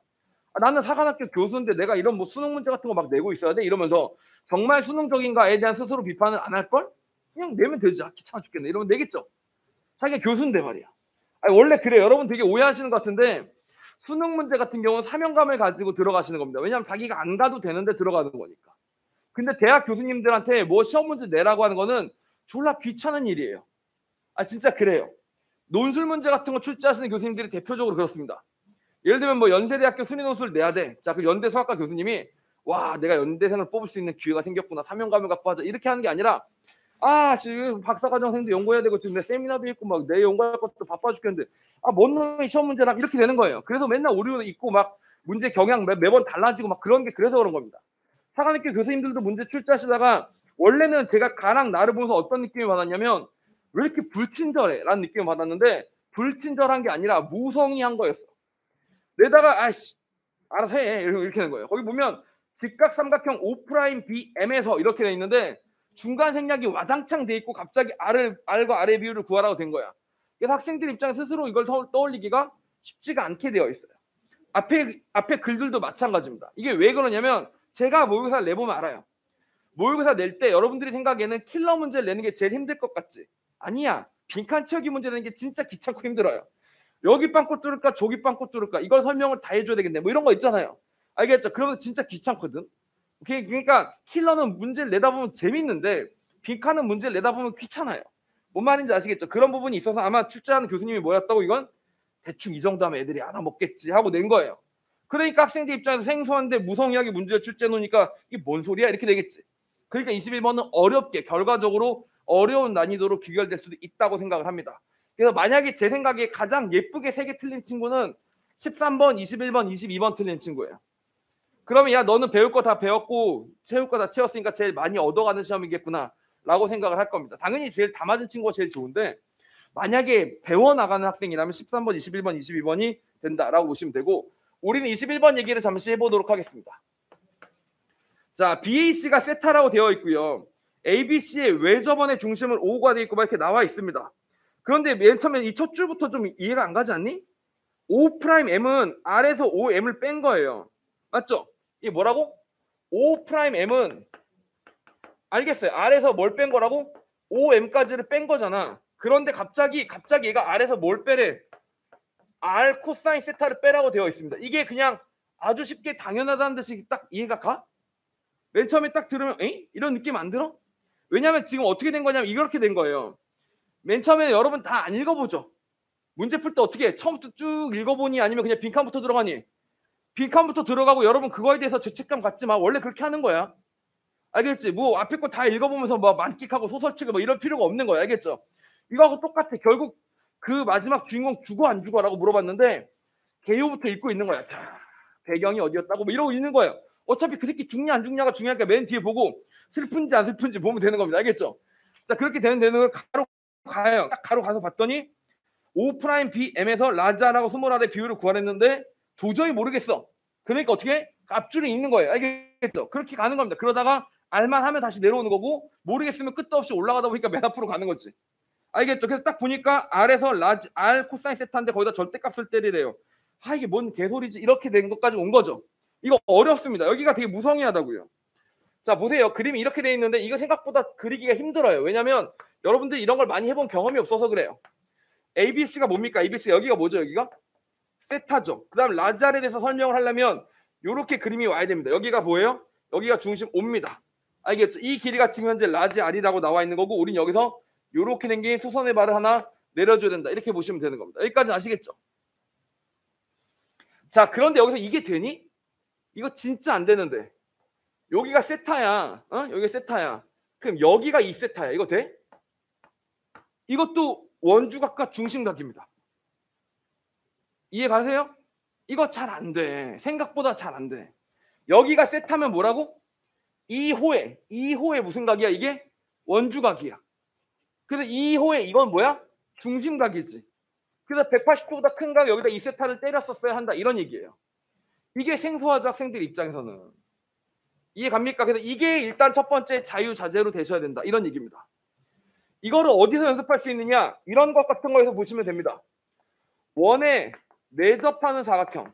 아, 나는 사관학교 교수인데 내가 이런 뭐 수능 문제 같은 거 막 내고 있어야 돼? 이러면서 정말 수능적인가에 대한 스스로 비판을 안 할걸? 그냥 내면 되지. 아, 귀찮아 죽겠네. 이러면 내겠죠. 자기가 교수인데 말이야. 아니, 원래 그래. 여러분 되게 오해하시는 것 같은데 수능 문제 같은 경우는 사명감을 가지고 들어가시는 겁니다. 왜냐하면 자기가 안 가도 되는데 들어가는 거니까. 근데 대학 교수님들한테 뭐 시험 문제 내라고 하는 거는 졸라 귀찮은 일이에요. 아, 진짜 그래요. 논술 문제 같은 거 출제하시는 교수님들이 대표적으로 그렇습니다. 예를 들면 뭐 연세대학교 순위 논술 내야 돼. 자, 그 연대 수학과 교수님이 와, 내가 연대생을 뽑을 수 있는 기회가 생겼구나. 사명감을 갖고 하자. 이렇게 하는 게 아니라 아, 지금 박사과정생도 연구해야 되고 지금 내 세미나도 있고 막 내 연구할 것도 바빠 죽겠는데 아, 뭔 놈의 시험 문제랑 이렇게 되는 거예요. 그래서 맨날 오류도 있고 막 문제 경향 매번 달라지고 막 그런 게 그래서 그런 겁니다. 사관학교 교수님들도 문제 출제하시다가 원래는 제가 가랑 나를 보면서 어떤 느낌을 받았냐면 왜 이렇게 불친절해? 라는 느낌을 받았는데 불친절한 게 아니라 무성의한 거였어. 내다가 아이씨 알아서 해 이렇게 되는 거예요. 거기 보면 직각 삼각형 O', B, M에서 이렇게 돼 있는데 중간 생략이 와장창 돼 있고 갑자기 R과 R의 비율을 구하라고 된 거야. 그래서 학생들 입장에 스스로 이걸 떠올리기가 쉽지가 않게 되어 있어요. 앞에 글들도 마찬가지입니다. 이게 왜 그러냐면 제가 모의고사를 내보면 알아요. 모의고사 낼 때 여러분들이 생각에는 킬러 문제를 내는 게 제일 힘들 것 같지? 아니야. 빈칸 채우기 문제 내는 게 진짜 귀찮고 힘들어요. 여기 빵꾸 뚫을까 저기 빵꾸 뚫을까 이걸 설명을 다 해줘야 되겠네. 뭐 이런 거 있잖아요. 알겠죠? 그러면 진짜 귀찮거든. 그러니까 킬러는 문제를 내다 보면 재밌는데 빈칸은 문제를 내다 보면 귀찮아요. 뭔 말인지 아시겠죠? 그런 부분이 있어서 아마 출제하는 교수님이 뭐였다고 이건 대충 이 정도 하면 애들이 알아먹겠지 하고 낸 거예요. 그러니까 학생들 입장에서 생소한데 무성의하게 문제를 출제해 놓으니까 이게 뭔 소리야 이렇게 되겠지. 그러니까 21번은 어렵게 결과적으로 어려운 난이도로 귀결될 수도 있다고 생각을 합니다. 그래서 만약에 제 생각에 가장 예쁘게 3개 틀린 친구는 13번, 21번, 22번 틀린 친구예요. 그러면 야 너는 배울 거 다 배웠고 채울 거 다 채웠으니까 제일 많이 얻어가는 시험이겠구나 라고 생각을 할 겁니다. 당연히 제일 다 맞은 친구가 제일 좋은데 만약에 배워나가는 학생이라면 13번, 21번, 22번이 된다라고 보시면 되고 우리는 21번 얘기를 잠시 해보도록 하겠습니다. 자, BAC가 세타라고 되어 있고요. ABC의 외접원의 중심은 5가 되어 있고 막 이렇게 나와 있습니다. 그런데 맨 처음에 이 첫 줄부터 좀 이해가 안 가지 않니? 5'M은 R에서 5M을 뺀 거예요. 맞죠? 이게 뭐라고? 5'M은 알겠어요. R에서 뭘 뺀 거라고? 5M까지를 뺀 거잖아. 그런데 갑자기 얘가 R에서 뭘 빼래? R 코사인 세타를 빼라고 되어 있습니다. 이게 그냥 아주 쉽게 당연하다는 듯이 딱 이해가 가? 맨 처음에 딱 들으면 에이? 이런 느낌 안 들어? 왜냐면 지금 어떻게 된 거냐면 이렇게 된 거예요. 맨 처음에 여러분 다 안 읽어보죠. 문제 풀 때 어떻게 해? 처음부터 쭉 읽어보니 아니면 그냥 빈칸부터 들어가니? 빈칸부터 들어가고 여러분 그거에 대해서 죄책감 갖지 마. 원래 그렇게 하는 거야. 알겠지? 뭐 앞에 거 다 읽어보면서 막 만끽하고 소설치고 뭐 이럴 필요가 없는 거야. 알겠죠? 이거하고 똑같아. 결국 그 마지막 주인공 죽어 안 죽어라고 물어봤는데 개요부터 읽고 있는 거야. 자, 배경이 어디였다고 뭐 이러고 있는 거예요. 어차피 그 새끼 죽냐 안 죽냐가 중요하니까 맨 뒤에 보고 슬픈지 안 슬픈지 보면 되는 겁니다. 알겠죠? 자, 그렇게 되는 걸 가로 가요. 딱 가로 가서 봤더니 5'BM에서 라자라고 스몰 r의 비율을 구하랬는데 도저히 모르겠어. 그러니까 어떻게 해? 앞줄이 있는 거예요. 알겠죠? 그렇게 가는 겁니다. 그러다가 알만 하면 다시 내려오는 거고 모르겠으면 끝도 없이 올라가다 보니까 맨 앞으로 가는 거지. 알겠죠? 그래서 딱 보니까 R에서 R 코사인 세타인데 거기다 절대값을 때리래요. 아 이게 뭔 개소리지? 이렇게 된 것까지 온 거죠. 이거 어렵습니다. 여기가 되게 무성의하다고요. 자 보세요. 그림이 이렇게 돼 있는데 이거 생각보다 그리기가 힘들어요. 왜냐면 여러분들이 이런 걸 많이 해본 경험이 없어서 그래요. ABC가 뭡니까? ABC가 여기가 뭐죠? 여기가? 세타죠. 그 다음 라자에 대해서 설명을 하려면 이렇게 그림이 와야 됩니다. 여기가 뭐예요? 여기가 중심 O입니다. 알겠죠? 이 길이가 지금 현재 라지 R이라고 나와 있는 거고 우린 여기서 이렇게 생긴 수선의 발을 하나 내려줘야 된다. 이렇게 보시면 되는 겁니다. 여기까지 아시겠죠? 자, 그런데 여기서 이게 되니? 이거 진짜 안 되는데. 여기가 세타야. 여기가 세타야. 그럼 여기가 이 세타야. 이거 돼? 이것도 원주각과 중심각입니다. 이해 가세요? 이거 잘 안 돼. 생각보다 잘 안 돼. 여기가 세타면 뭐라고? 2호에 무슨 각이야? 이게 원주각이야. 그래서 2호에 이건 뭐야? 중심각이지. 그래서 180도보다 큰 각 여기다 2세타를 때렸었어야 한다. 이런 얘기예요. 이게 생소하죠, 학생들 입장에서는. 이해 갑니까? 그래서 이게 일단 첫 번째 자유자재로 되셔야 된다. 이런 얘기입니다. 이거를 어디서 연습할 수 있느냐? 이런 것 같은 거에서 보시면 됩니다. 원에 내접하는 사각형.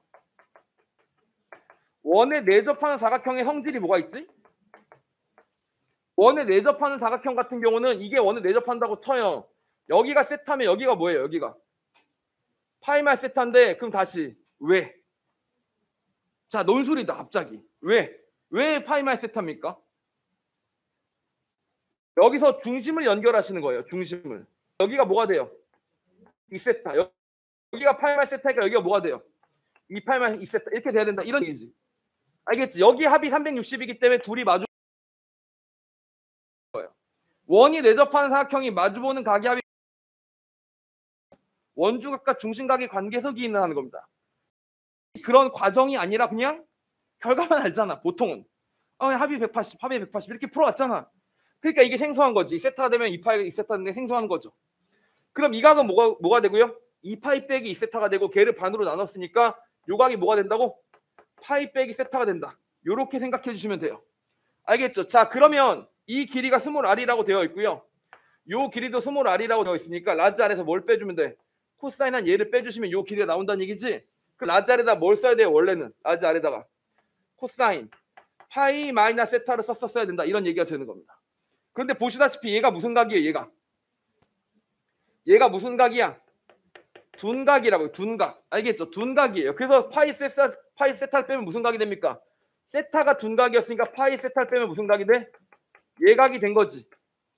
원에 내접하는 사각형의 성질이 뭐가 있지? 원에 내접하는 사각형 같은 경우는 이게 원에 내접한다고 쳐요. 여기가 세타면 여기가 뭐예요? 여기가 파이말 세타인데 그럼 다시 왜? 자, 논술이다 갑자기. 왜 파이말 세타입니까? 여기서 중심을 연결하시는 거예요. 중심을. 여기가 뭐가 돼요? 이 세타. 여기가 파이말 세타니까 여기가 뭐가 돼요? 이 파이말 이 세타. 이렇게 돼야 된다. 이런 얘기지. 알겠지? 여기 합이 360이기 때문에 둘이 마주 거예요. 원이 내접하는 사각형이 마주보는 각의 합이 원주각과 중심각의 관계석이 있는 하는 겁니다. 그런 과정이 아니라 그냥 결과만 알잖아. 보통은. 합이 180, 합이 180 이렇게 풀어왔잖아. 그러니까 이게 생소한 거지. 세타가 되면 2파이가 2세타가 되는 게 생소한 거죠. 그럼 이 각은 뭐가 되고요? 2파이 빼기 2세타가 되고 걔를 반으로 나눴으니까 요 각이 뭐가 된다고? 파이 빼기 세타가 된다. 요렇게 생각해 주시면 돼요. 알겠죠? 자, 그러면 이 길이가 스몰 r이라고 되어 있고요. 요 길이도 스몰 r이라고 되어 있으니까 라지 r에서 뭘 빼주면 돼? 코사인 한 얘를 빼주시면 요 길이가 나온다는 얘기지. 그 라지 r에다 뭘 써야 돼요? 원래는 라지 r에다가 코사인 파이 마이너스 세타를 썼어야 된다. 이런 얘기가 되는 겁니다. 그런데 보시다시피 얘가 무슨 각이에요? 얘가 무슨 각이야? 둔각이라고요. 둔각. 알겠죠? 둔각이에요. 그래서 파이 세타를 빼면 무슨 각이 됩니까? 세타가 둔각이었으니까 파이 세타를 빼면 무슨 각이 돼? 예각이 된 거지.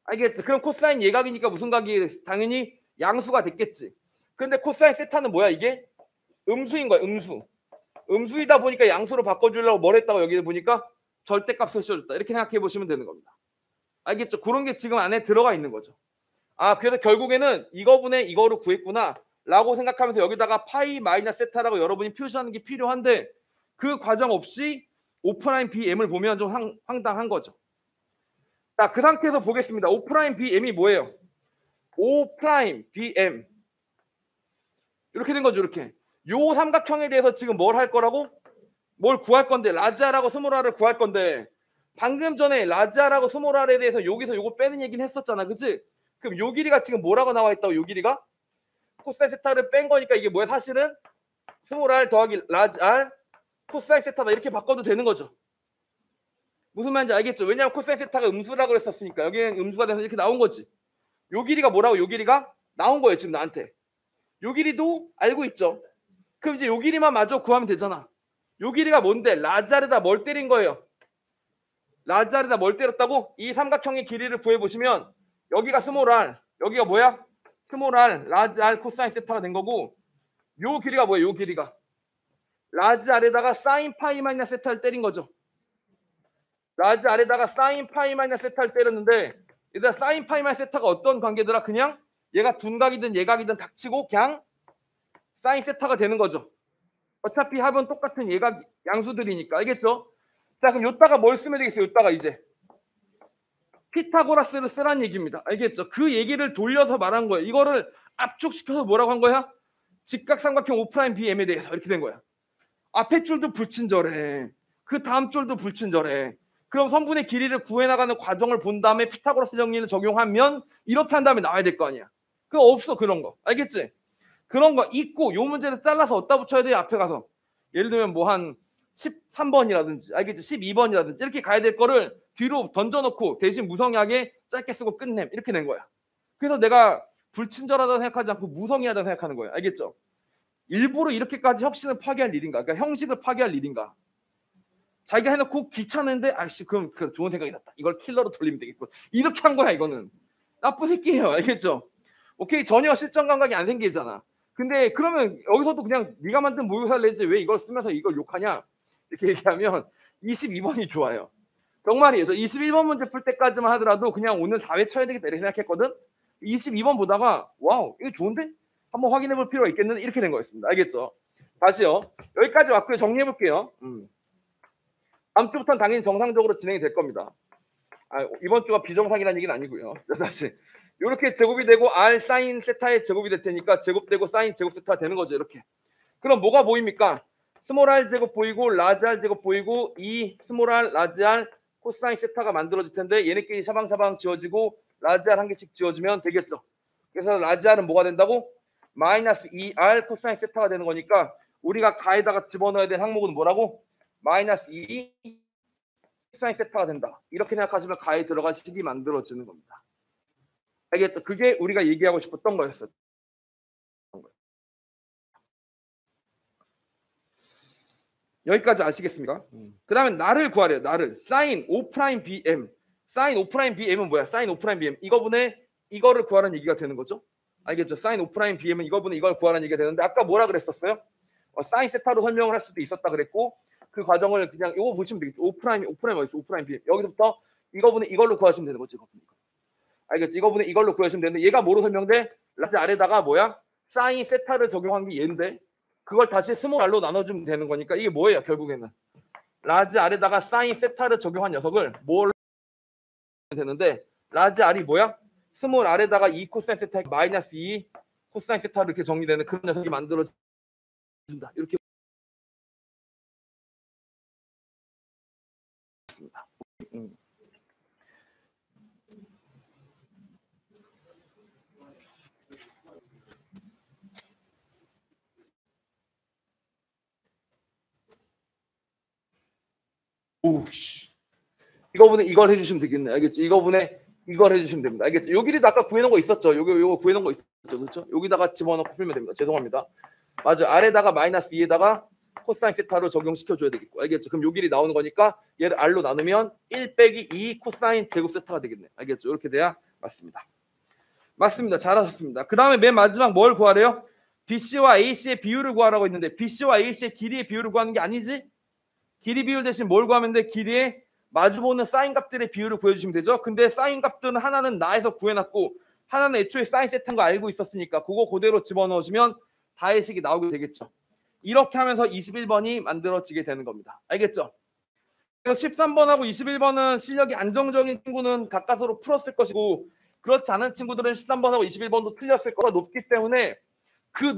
알겠죠? 그럼 코사인 예각이니까 무슨 각이 당연히 양수가 됐겠지. 그런데 코사인 세타는 뭐야 이게? 음수인 거야. 음수. 음수이다 보니까 양수로 바꿔주려고 뭘 했다고 여기 보니까 절대값을 씌워줬다. 이렇게 생각해 보시면 되는 겁니다. 알겠죠? 그런 게 지금 안에 들어가 있는 거죠. 아, 그래서 결국에는 이거분의 이거로 구했구나 라고 생각하면서 여기다가 파이 마이너스 세타라고 여러분이 표시하는 게 필요한데 그 과정 없이 O'Bm을 보면 좀 황당한 거죠. 자, 그 상태에서 보겠습니다. O'Bm이 뭐예요? O'Bm 이렇게 된 거죠. 이렇게 요 삼각형에 대해서 지금 뭘 할 거라고? 뭘 구할 건데 라지아라고 스몰r을 구할 건데 방금 전에 라지아라고 스몰r에 대해서 여기서 요거 빼는 얘기는 했었잖아. 그치? 그럼 요 길이가 지금 뭐라고 나와 있다고? 요 길이가? 코사인 세타를 뺀 거니까 이게 뭐야? 사실은 스몰r 더하기 라지r 코사인 세타다 이렇게 바꿔도 되는 거죠. 무슨 말인지 알겠죠? 왜냐하면 코사인 세타가 음수라고 그랬었으니까 여기는 음수가 돼서 이렇게 나온 거지. 요 길이가 뭐라고? 요 길이가 나온 거예요. 지금 나한테. 요 길이도 알고 있죠. 그럼 이제 요 길이만 마저 구하면 되잖아. 요 길이가 뭔데? 라지ar에다 뭘 때린 거예요? 라지ar에다 뭘 때렸다고? 이 삼각형의 길이를 구해보시면 여기가 스몰 r, 여기가 뭐야? 스몰 r, 라지 r 코사인 세타가 된 거고 요 길이가 뭐예요? 요 길이가 라지 r에다가 사인 파이 마이너스 세타를 때린 거죠. 라지 r에다가 사인 파이 마이너스 세타를 때렸는데 얘들아 사인 파이 마이너스 세타가 어떤 관계더라? 그냥 얘가 둔각이든 예각이든 닥치고 그냥 사인 세타가 되는 거죠. 어차피 합은 똑같은 예각 양수들이니까. 알겠죠? 자, 그럼 요따가 뭘 쓰면 되겠어요? 요따가 이제 피타고라스를 쓰란 얘기입니다. 알겠죠? 그 얘기를 돌려서 말한 거예요. 이거를 압축시켜서 뭐라고 한 거야? 직각삼각형 O'Bm에 대해서 이렇게 된 거야. 앞에 줄도 불친절해. 그 다음 줄도 불친절해. 그럼 선분의 길이를 구해나가는 과정을 본 다음에 피타고라스 정리를 적용하면 이렇게 한 다음에 나와야 될 거 아니야. 그거 없어 그런 거. 알겠지? 그런 거 있고 요 문제를 잘라서 어디다 붙여야 돼요? 앞에 가서. 예를 들면 뭐 한 13번이라든지 알겠지? 12번이라든지 이렇게 가야 될 거를 뒤로 던져놓고 대신 무성의하게 짧게 쓰고 끝냄. 이렇게 된 거야. 그래서 내가 불친절하다고 생각하지 않고 무성의하다고 생각하는 거예요. 알겠죠? 일부러 이렇게까지 혁신을 파괴할 일인가? 그러니까 형식을 파괴할 일인가? 자기가 해놓고 귀찮은데 아이씨 그럼 좋은 생각이 났다. 이걸 킬러로 돌리면 되겠고. 이렇게 한 거야 이거는. 나쁜 새끼예요. 알겠죠? 오케이 전혀 실전 감각이 안 생기잖아. 근데 그러면 여기서도 그냥 네가 만든 모의고사를 내지 왜 이걸 쓰면서 이걸 욕하냐? 이렇게 얘기하면 22번이 좋아요. 정말이에요. 저 21번 문제 풀 때까지만 하더라도 그냥 오늘 4회 쳐야 되겠다 이렇게 생각했거든. 22번 보다가 와우 이거 좋은데? 한번 확인해 볼 필요가 있겠는데 이렇게 된 거였습니다. 알겠죠? 다시요. 여기까지 왔고요. 정리해 볼게요. 다음 주부터는 당연히 정상적으로 진행이 될 겁니다. 이번 주가 비정상이라는 얘기는 아니고요. 다시 이렇게 제곱이 되고 r 사인 세타의 제곱이 될 테니까 제곱되고 사인 제곱 세타가 되는 거죠. 이렇게. 그럼 뭐가 보입니까? 스몰 r 제곱 보이고 라지 r 제곱 보이고 이 스몰 r 라지 r 코사인 세타가 만들어질 텐데 얘네끼리 샤방샤방 지워지고 라지 r 한 개씩 지워지면 되겠죠. 그래서 라지 r은 뭐가 된다고? 마이너스 2r 코사인 세타가 되는 거니까 우리가 가에다가 집어넣어야 될 항목은 뭐라고? 마이너스 2 코사인 세타가 된다. 이렇게 생각하시면 가에 들어갈 식이 만들어지는 겁니다. 알겠죠? 그게 우리가 얘기하고 싶었던 거였어요. 여기까지 아시겠습니까? 그 다음에 나를 구하래요. 나를. 사인 O'Bm. 사인 O'Bm은 뭐야? 사인 O'Bm. 이거분의 이거를 구하라는 얘기가 되는 거죠. 알겠죠? 사인 O'Bm은 이거분의 이걸 구하라는 얘기가 되는데 아까 뭐라 그랬었어요? 사인 세타로 설명을 할 수도 있었다 그랬고 그 과정을 그냥 이거 보시면 되겠죠. O'Bm 어디 있어? O'Bm. 여기서부터 이거분의 이걸로 구하시면 되는 거죠. 알겠죠? 이거분의 이걸로 구하시면 되는데 얘가 뭐로 설명돼? 라지 아래다가 뭐야? 사인 세타를 적용한 게 얘인데 그걸 다시 스몰 r로 나눠주면 되는 거니까 이게 뭐예요? 결국에는 라지 r에다가 사인 세타를 적용한 녀석을 뭘 되는데 라지 r이 뭐야? 스몰 r에다가 2 코사인 세타 마이너스 2 코사인 세타로 이렇게 정리되는 그런 녀석이 만들어진다. 이렇게 오씨. 이거분에 이걸 해주시면 되겠네. 알겠죠? 이거분에 이걸 해주시면 됩니다. 알겠죠? 요 길이도 아까 구해놓은 거 있었죠? 요거 구해놓은 거 있었죠? 그렇죠? 여기다가 집어넣고 풀면 됩니다. 죄송합니다. 맞아. 아래다가 마이너스 2에다가 코사인 세타로 적용시켜줘야 되겠고. 알겠죠? 그럼 요 길이 나오는 거니까 얘를 R로 나누면 1 빼기 2 코사인 제곱 세타가 되겠네. 알겠죠? 이렇게 돼야 맞습니다. 맞습니다. 잘하셨습니다. 그 다음에 맨 마지막 뭘 구하래요? BC와 AC의 비율을 구하라고 했는데 BC와 AC의 길이의 비율을 구하는 게 아니지? 길이 비율 대신 뭘 구하면 돼? 길이의 마주보는 사인 값들의 비율을 구해주시면 되죠. 근데 사인 값들은 하나는 나에서 구해놨고 하나는 애초에 사인 세트인 거 알고 있었으니까 그거 그대로 집어넣으시면 다의 식이 나오게 되겠죠. 이렇게 하면서 21번이 만들어지게 되는 겁니다. 알겠죠? 그래서 13번하고 21번은 실력이 안정적인 친구는 가까스로 풀었을 것이고 그렇지 않은 친구들은 13번하고 21번도 틀렸을 거가 높기 때문에 그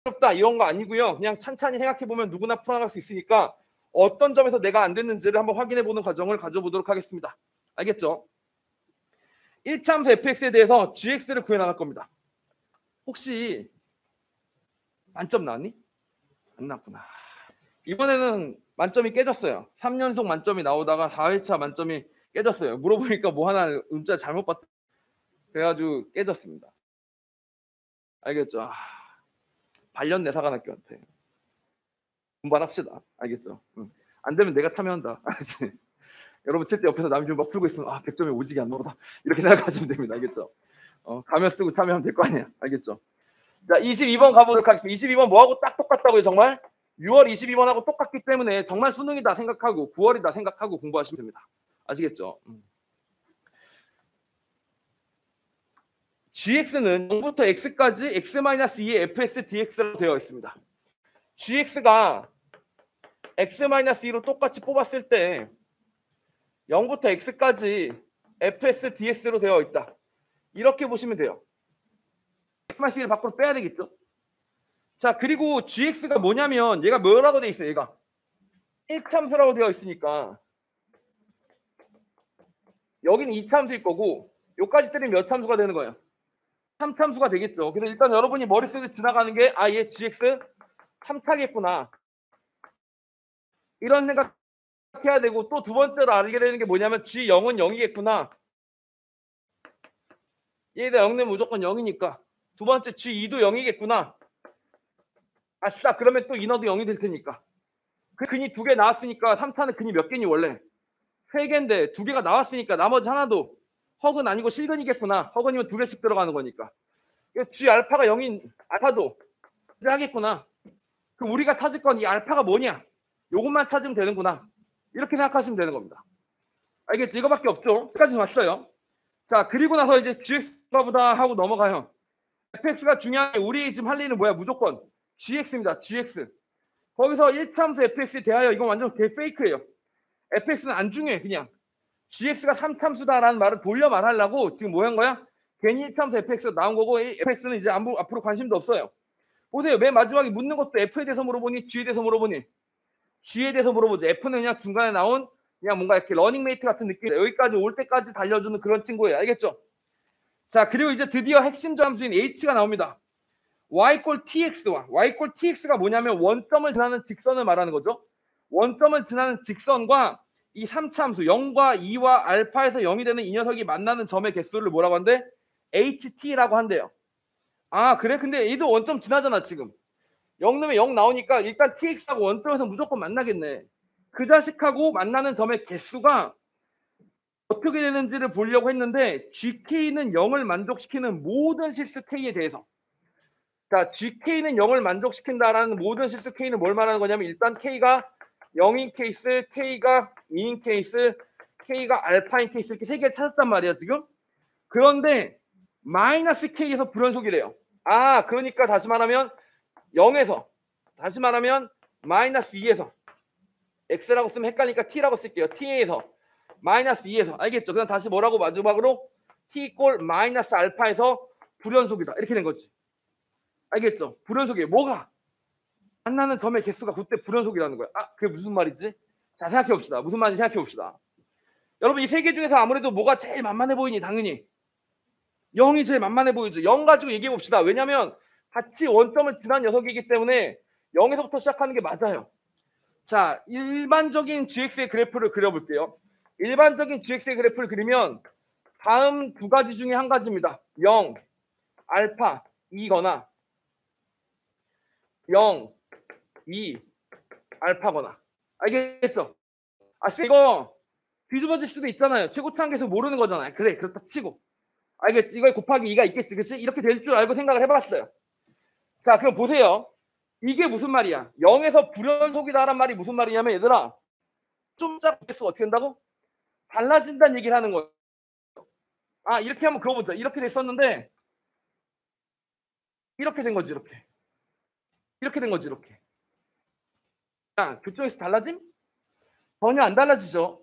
어렵다 이런 거 아니고요. 그냥 찬찬히 생각해보면 누구나 풀어나갈 수 있으니까 어떤 점에서 내가 안 됐는지를 한번 확인해보는 과정을 가져보도록 하겠습니다. 알겠죠? 1차함수 fx에 대해서 gx를 구해나갈 겁니다. 혹시 만점 나왔니? 안 나왔구나. 이번에는 만점이 깨졌어요. 3연속 만점이 나오다가 4회차 만점이 깨졌어요. 물어보니까 뭐 하나 문자 잘못 봤다. 그래가지고 깨졌습니다. 알겠죠? 발련내사관학교한테 분발합시다. 알겠죠? 안 되면 내가 참여한다. 여러분 칠 때 옆에서 남이 좀 막 풀고 있으면 100점이 오지게 안 나오다. 이렇게 생각하시면 됩니다. 알겠죠? 가면 쓰고 참여하면 될 거 아니야. 알겠죠? 자, 22번 가보도록 하겠습니다. 22번 뭐하고 딱 똑같다고요, 정말? 6월 22번하고 똑같기 때문에 정말 수능이다 생각하고 9월이다 생각하고 공부하시면 됩니다. 아시겠죠? gx는 0부터 x까지 x-2의 fs dx로 되어 있습니다. gx가 x-2로 똑같이 뽑았을 때 0부터 x까지 fs ds로 되어 있다. 이렇게 보시면 돼요. x-1을 밖으로 빼야 되겠죠? 자, 그리고 gx가 뭐냐면 얘가 뭐라고 되어 있어요? 얘가 1참수라고 되어 있으니까 여기는 2참수일 거고 여기까지 때리면 몇 참수가 되는 거예요? 3참수가 되겠죠. 그래서 일단 여러분이 머릿속에 지나가는 게 얘 gx 3차겠구나. 이런 생각해야 되고 또 두 번째로 알게 되는 게 뭐냐면 g0은 0이겠구나. 얘가 0 내면 무조건 0이니까. 두 번째 g2도 0이겠구나. 아싸, 그러면 또 인어도 0이 될 테니까. 그 근이 2개 나왔으니까 3차는 근이 몇 개니 원래? 3개인데 2개가 나왔으니까 나머지 하나도 허근 아니고 실근이겠구나. 허근이면 2개씩 들어가는 거니까. G 알파가 0인 알파도 하겠구나. 그럼 우리가 찾을 건 이 알파가 뭐냐? 요것만 찾으면 되는구나. 이렇게 생각하시면 되는 겁니다. 알겠지? 이거밖에 없죠? 여기까지 왔어요. 자, 그리고 나서 이제 gx가 보다 하고 넘어가요. fx가 중요한 게 우리 지금 할 일은 뭐야? 무조건 gx입니다. gx. 거기서 1참수 fx에 대하여 이건 완전 페이크예요. fx는 안 중요해. 그냥 gx가 3참수다라는 말을 돌려 말하려고 지금 뭐 한 거야? 괜히 1참수 fx가 나온 거고 fx는 이제 앞으로 관심도 없어요. 보세요. 맨 마지막에 묻는 것도 f에 대해서 물어보니 g에 대해서 물어보니 g에 대해서 물어보죠. f는 그냥 중간에 나온 그냥 뭔가 이렇게 러닝메이트 같은 느낌. 여기까지 올 때까지 달려주는 그런 친구예요. 알겠죠? 자, 그리고 이제 드디어 핵심 함수인 h가 나옵니다. y 꼴 tx와 y 꼴 tx가 뭐냐면 원점을 지나는 직선을 말하는 거죠. 원점을 지나는 직선과 이 3차함수 0과 2와 알파에서 0이 되는 이 녀석이 만나는 점의 개수를 뭐라고 한대? ht라고 한대요. 아, 그래? 근데 얘도 원점 지나잖아 지금. 0 넣으면 0 나오니까 일단 tx하고 원점에서 무조건 만나겠네. 그 자식하고 만나는 점의 개수가 어떻게 되는지를 보려고 했는데 gk는 0을 만족시키는 모든 실수 k에 대해서, 자, gk는 0을 만족시킨다라는 모든 실수 k는 뭘 말하는 거냐면 일단 k가 0인 케이스, k가 2인 케이스, k가 알파인 케이스 이렇게 세 개를 찾았단 말이야 지금. 그런데 마이너스 k에서 불연속이래요. 아, 그러니까 다시 말하면 0에서, 다시 말하면 마이너스 2에서, x라고 쓰면 헷갈리니까 t라고 쓸게요. t에서 마이너스 2에서, 알겠죠? 그냥 다시 뭐라고 마지막으로 t 꼴 마이너스 알파에서 불연속이다 이렇게 된 거지. 알겠죠? 불연속이에요. 뭐가? 만나는 점의 개수가 그때 불연속이라는 거야. 아, 그게 무슨 말이지? 자, 생각해 봅시다. 무슨 말인지 생각해 봅시다. 여러분 이 세 개 중에서 아무래도 뭐가 제일 만만해 보이니? 당연히 0이 제일 만만해 보이죠. 0 가지고 얘기해 봅시다. 왜냐면 같이 원점을 지난 녀석이기 때문에 0에서부터 시작하는 게 맞아요. 자, 일반적인 gx의 그래프를 그려볼게요. 일반적인 gx의 그래프를 그리면 다음 두 가지 중에 한 가지입니다. 0, 알파, 2거나 0, 2, 알파거나. 알겠죠? 아, 이거 뒤집어질 수도 있잖아요. 최고차항계수 모르는 거잖아요. 그래, 그렇다 치고. 알겠지? 이거 곱하기 2가 있겠지, 그치? 이렇게 될 줄 알고 생각을 해봤어요. 자, 그럼 보세요. 이게 무슨 말이야? 0에서 불연속이다라는 말이 무슨 말이냐면, 얘들아, 좀 작겠어. 어떻게 된다고? 달라진다는 얘기를 하는 거예요. 아, 이렇게 한번 그어보자. 이렇게 됐었는데, 이렇게 된 거지, 이렇게. 이렇게 된 거지, 이렇게. 자, 교점에서 달라짐? 전혀 안 달라지죠.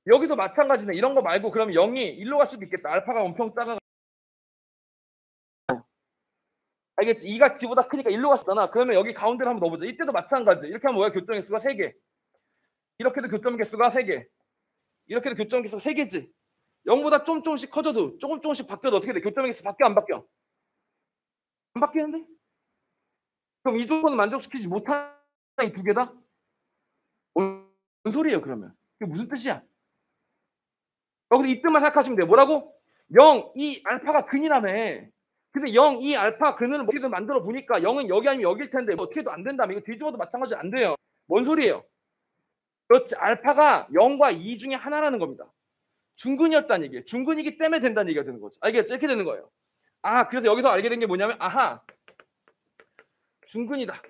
여기도 마찬가지네. 이런 거 말고 그러면 0이 1로 갈 수도 있겠다. 알파가 엄청 작아. 알겠지? 2가 G보다 크니까 1로 갔었잖아. 그러면 여기 가운데를 한번 넣어보자. 이때도 마찬가지. 이렇게 하면 뭐야? 교점 개수가 3개. 이렇게도 교점 개수가 3개. 이렇게도 교점 개수가 3개지. 0보다 조금씩 커져도 조금씩 바뀌어도 어떻게 돼? 교점 개수 바뀌어 안 바뀌어? 안 바뀌는데? 그럼 이 조건을 만족시키지 못하는 이 두 개다? 뭔 소리예요 그러면? 그게 무슨 뜻이야? 여기서 이때만 생각하시면 돼요. 뭐라고? 0, 2, 알파가 근이라며. 근데 0, 2, 알파 근을 어떻게든 만들어 보니까 0은 여기 아니면 여기일 텐데 뭐 어떻게도 안 된다며. 이거 뒤집어도 마찬가지 안 돼요. 뭔 소리예요? 그렇지. 알파가 0과 2 중에 하나라는 겁니다. 중근이었다는 얘기예요. 중근이기 때문에 된다는 얘기가 되는 거죠. 알겠죠? 이렇게 되는 거예요. 아, 그래서 여기서 알게 된 게 뭐냐면 아하, 중근이다.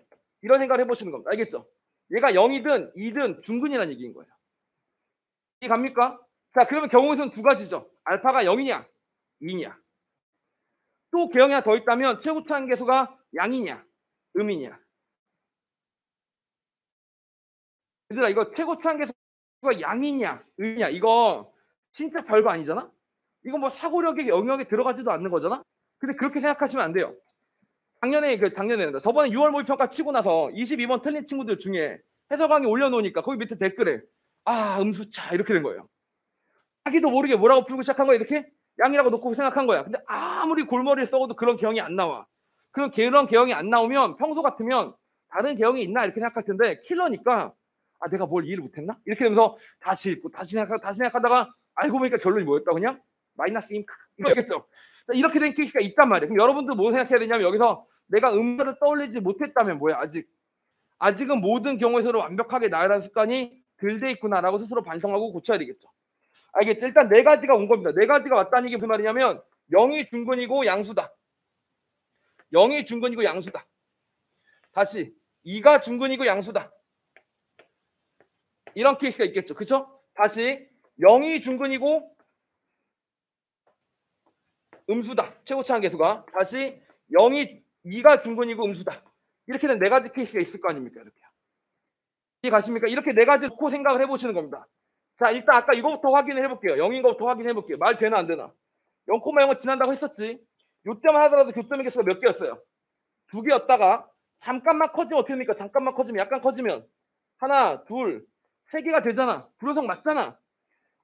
이런 생각을 해보시는 겁니다. 알겠죠? 얘가 0이든 2든 중근이라는 얘기인 거예요. 이해 갑니까? 자, 그러면 경우에서는 두 가지죠. 알파가 0이냐 2냐. 또 개형이 하나 더 있다면 최고차항 계수가 양이냐 음이냐. 얘들아, 이거 최고차항 계수가 양이냐 음이냐, 이거 진짜 별거 아니잖아. 이거 뭐 사고력의 영역에 들어가지도 않는 거잖아. 근데 그렇게 생각하시면 안 돼요. 작년에 저번에 6월 모의평가 치고 나서 22번 틀린 친구들 중에 해설 강의 올려놓으니까 거기 밑에 댓글에 아, 음수차 이렇게 된 거예요. 자기도 모르게 뭐라고 풀고 시작한 거야. 이렇게 양이라고 놓고 생각한 거야. 근데 아무리 골머리를 써도 그런 개형이 안 나와. 그런 개형이 안 나오면 평소 같으면 다른 개형이 있나 이렇게 생각할 텐데 킬러니까 아, 내가 뭘 이해를 못했나? 이렇게 되면서 다시 읽고 다시 생각하다가 알고 보니까 결론이 뭐였다 그냥 마이너스 임. 이거 알겠죠? 자, 이렇게 된 케이스가 있단 말이에요. 그럼 여러분들 뭐 생각해야 되냐면 여기서 내가 음자를 떠올리지 못했다면 뭐야? 아직은 모든 경우에서는 완벽하게 나열하는 습관이 덜 돼 있구나라고 스스로 반성하고 고쳐야 되겠죠. 알겠죠? 일단 네 가지가 온 겁니다. 네 가지가 왔다는 게 무슨 말이냐면 0이 중근이고 양수다. 0이 중근이고 양수다. 다시 2가 중근이고 양수다. 이런 케이스가 있겠죠. 그렇죠? 다시 0이 중근이고 음수다. 최고차항 계수가. 다시 2가 중근이고 음수다. 이렇게 된 네 가지 케이스가 있을 거 아닙니까? 이렇게. 이해 가십니까? 이렇게 네 가지 놓고 생각을 해보시는 겁니다. 자, 일단 아까 이거부터 확인을 해볼게요. 0인 것부터 확인해 볼게요. 말 되나 안 되나? 0,0을 지난다고 했었지. 요때만 하더라도 교점의 개수가 몇 개였어요? 2개였다가 잠깐만 커지면 어떻게 됩니까? 잠깐만 커지면 약간 커지면 하나, 둘, 3개가 되잖아. 불연속 맞잖아.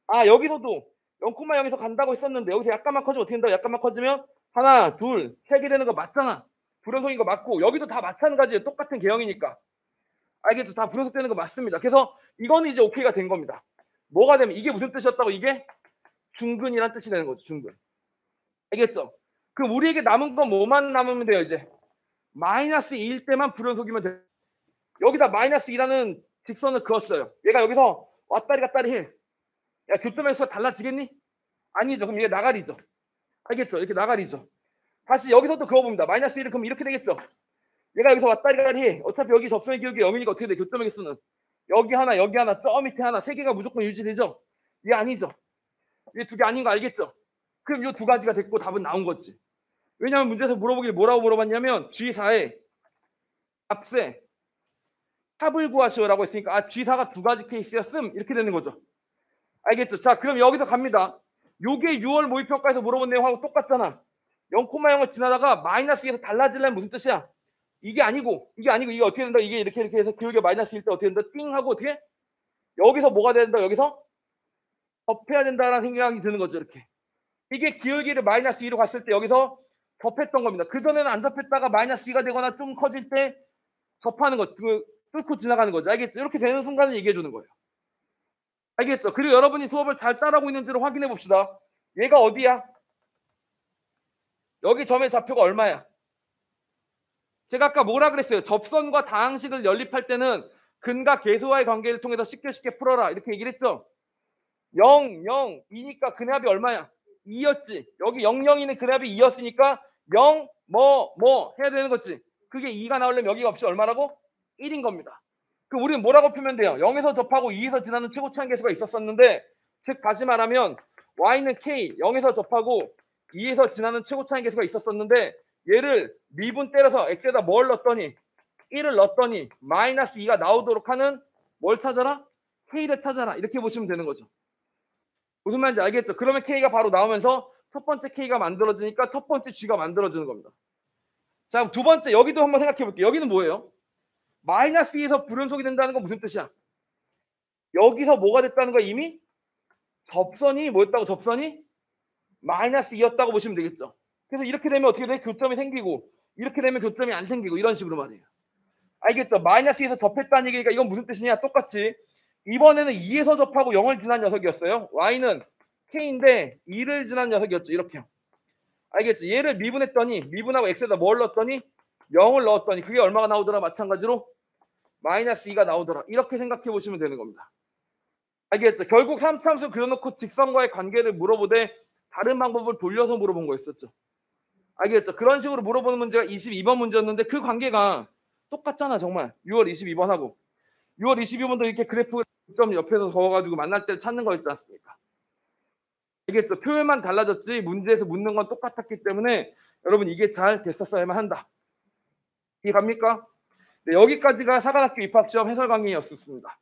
아, 여기서도 0,0에서 간다고 했었는데 여기서 약간만 커지면 어떻게 된다고? 약간만 커지면 하나, 둘, 3개 되는 거 맞잖아. 불연속인 거 맞고 여기도 다 마찬가지예요. 똑같은 개형이니까. 알겠죠? 다 불연속 되는 거 맞습니다. 그래서 이거는 이제 오케이가 된 겁니다. 뭐가 되면 이게 무슨 뜻이었다고? 이게 중근이란 뜻이 되는 거죠. 중근. 알겠죠? 그럼 우리에게 남은 건 뭐만 남으면 돼요? 이제 마이너스 2일 때만 불연속이면 돼요. 여기다 마이너스 2라는 직선을 그었어요. 얘가 여기서 왔다리 갔다리 해. 야, 교점에서 달라지겠니? 아니죠. 그럼 이게 나가리죠. 알겠죠? 이렇게 나가리죠. 다시 여기서도 그어봅니다. 마이너스 1은 그럼 이렇게 되겠죠. 얘가 여기서 왔다리 갔다리 해. 어차피 여기 접선의 기울기 0이니까 어떻게 돼? 교점의 개수는 여기 하나, 저 밑에 하나, 3개가 무조건 유지되죠? 이게 아니죠. 이게 2개 아닌 거 알겠죠? 그럼 이 2가지가 됐고 답은 나온 거지. 왜냐하면 문제에서 물어보길 뭐라고 물어봤냐면 G4의 값에 합을 구하시오라고 했으니까 아, G4가 2가지 케이스였음 이렇게 되는 거죠. 알겠죠? 자, 그럼 여기서 갑니다. 요게 6월 모의평가에서 물어본 내용하고 똑같잖아. 0,0을 지나다가 마이너스 2에서 달라지려면 무슨 뜻이야? 이게 아니고 이게 어떻게 된다? 이게 이렇게 해서 기울기가 마이너스 1때 어떻게 된다? 띵 하고 어떻게? 여기서 뭐가 된다? 여기서 접해야 된다라는 생각이 드는 거죠. 이렇게. 이게 기울기를 마이너스 2로 갔을 때 여기서 접했던 겁니다. 그전에는 안 접했다가 마이너스 2가 되거나 좀 커질 때 접하는 것. 뚫고 지나가는 거죠. 알겠죠? 이렇게 되는 순간을 얘기해 주는 거예요. 알겠죠? 그리고 여러분이 수업을 잘 따라하고 있는지를 확인해 봅시다. 얘가 어디야? 여기 점의 좌표가 얼마야? 제가 아까 뭐라 그랬어요? 접선과 다항식을 연립할 때는 근과 계수와의 관계를 통해서 쉽게 풀어라. 이렇게 얘기를 했죠. 0, 0, 2니까 근합이 얼마야? 2였지. 여기 0, 0이는 근합이 2였으니까 0, 뭐 해야 되는 거지. 그게 2가 나오려면 여기가 없이 얼마라고? 1인 겁니다. 그럼 우리는 뭐라고 풀면 돼요? 0에서 접하고 2에서 지나는 최고차항 계수가 있었었는데, 즉 다시 말하면 y는 k, 0에서 접하고 2에서 지나는 최고차항 계수가 있었었는데, 얘를 미분 때려서 x에다 뭘 넣었더니 1을 넣었더니 마이너스 2가 나오도록 하는 뭘 찾아라? k를 찾아라. 이렇게 보시면 되는 거죠. 무슨 말인지 알겠죠? 그러면 k가 바로 나오면서 첫 번째 k가 만들어지니까 첫 번째 g가 만들어지는 겁니다. 자, 두 번째 여기도 한번 생각해 볼게요. 여기는 뭐예요? 마이너스 2에서 불연속이 된다는 건 무슨 뜻이야? 여기서 뭐가 됐다는 거야? 이미 접선이 뭐였다고? 접선이 마이너스 2였다고 보시면 되겠죠. 그래서 이렇게 되면 어떻게 돼? 교점이 생기고, 이렇게 되면 교점이 안 생기고, 이런 식으로 말이에요. 알겠죠? 마이너스 2에서 접했다는 얘기니까 이건 무슨 뜻이냐? 똑같이 이번에는 2에서 접하고 0을 지난 녀석이었어요. y는 k인데 2를 지난 녀석이었죠. 이렇게요. 알겠죠? 얘를 미분했더니, 미분하고 x에다 뭘 넣었더니 0을 넣었더니 그게 얼마가 나오더라? 마찬가지로 마이너스 2가 나오더라. 이렇게 생각해 보시면 되는 겁니다. 알겠죠? 결국 3차함수 그려놓고 직선과의 관계를 물어보되 다른 방법을 돌려서 물어본 거였었죠. 알겠죠? 그런 식으로 물어보는 문제가 22번 문제였는데 그 관계가 똑같잖아. 정말 6월 22번하고 6월 22번도 이렇게 그래프 점 옆에서 적어가지고 만날 때를 찾는 거였지 않습니까? 알겠죠? 표현만 달라졌지 문제에서 묻는 건 똑같았기 때문에 여러분 이게 잘 됐었어야만 한다. 이해 갑니까? 네, 여기까지가 사관학교 입학시험 해설 강의였습니다.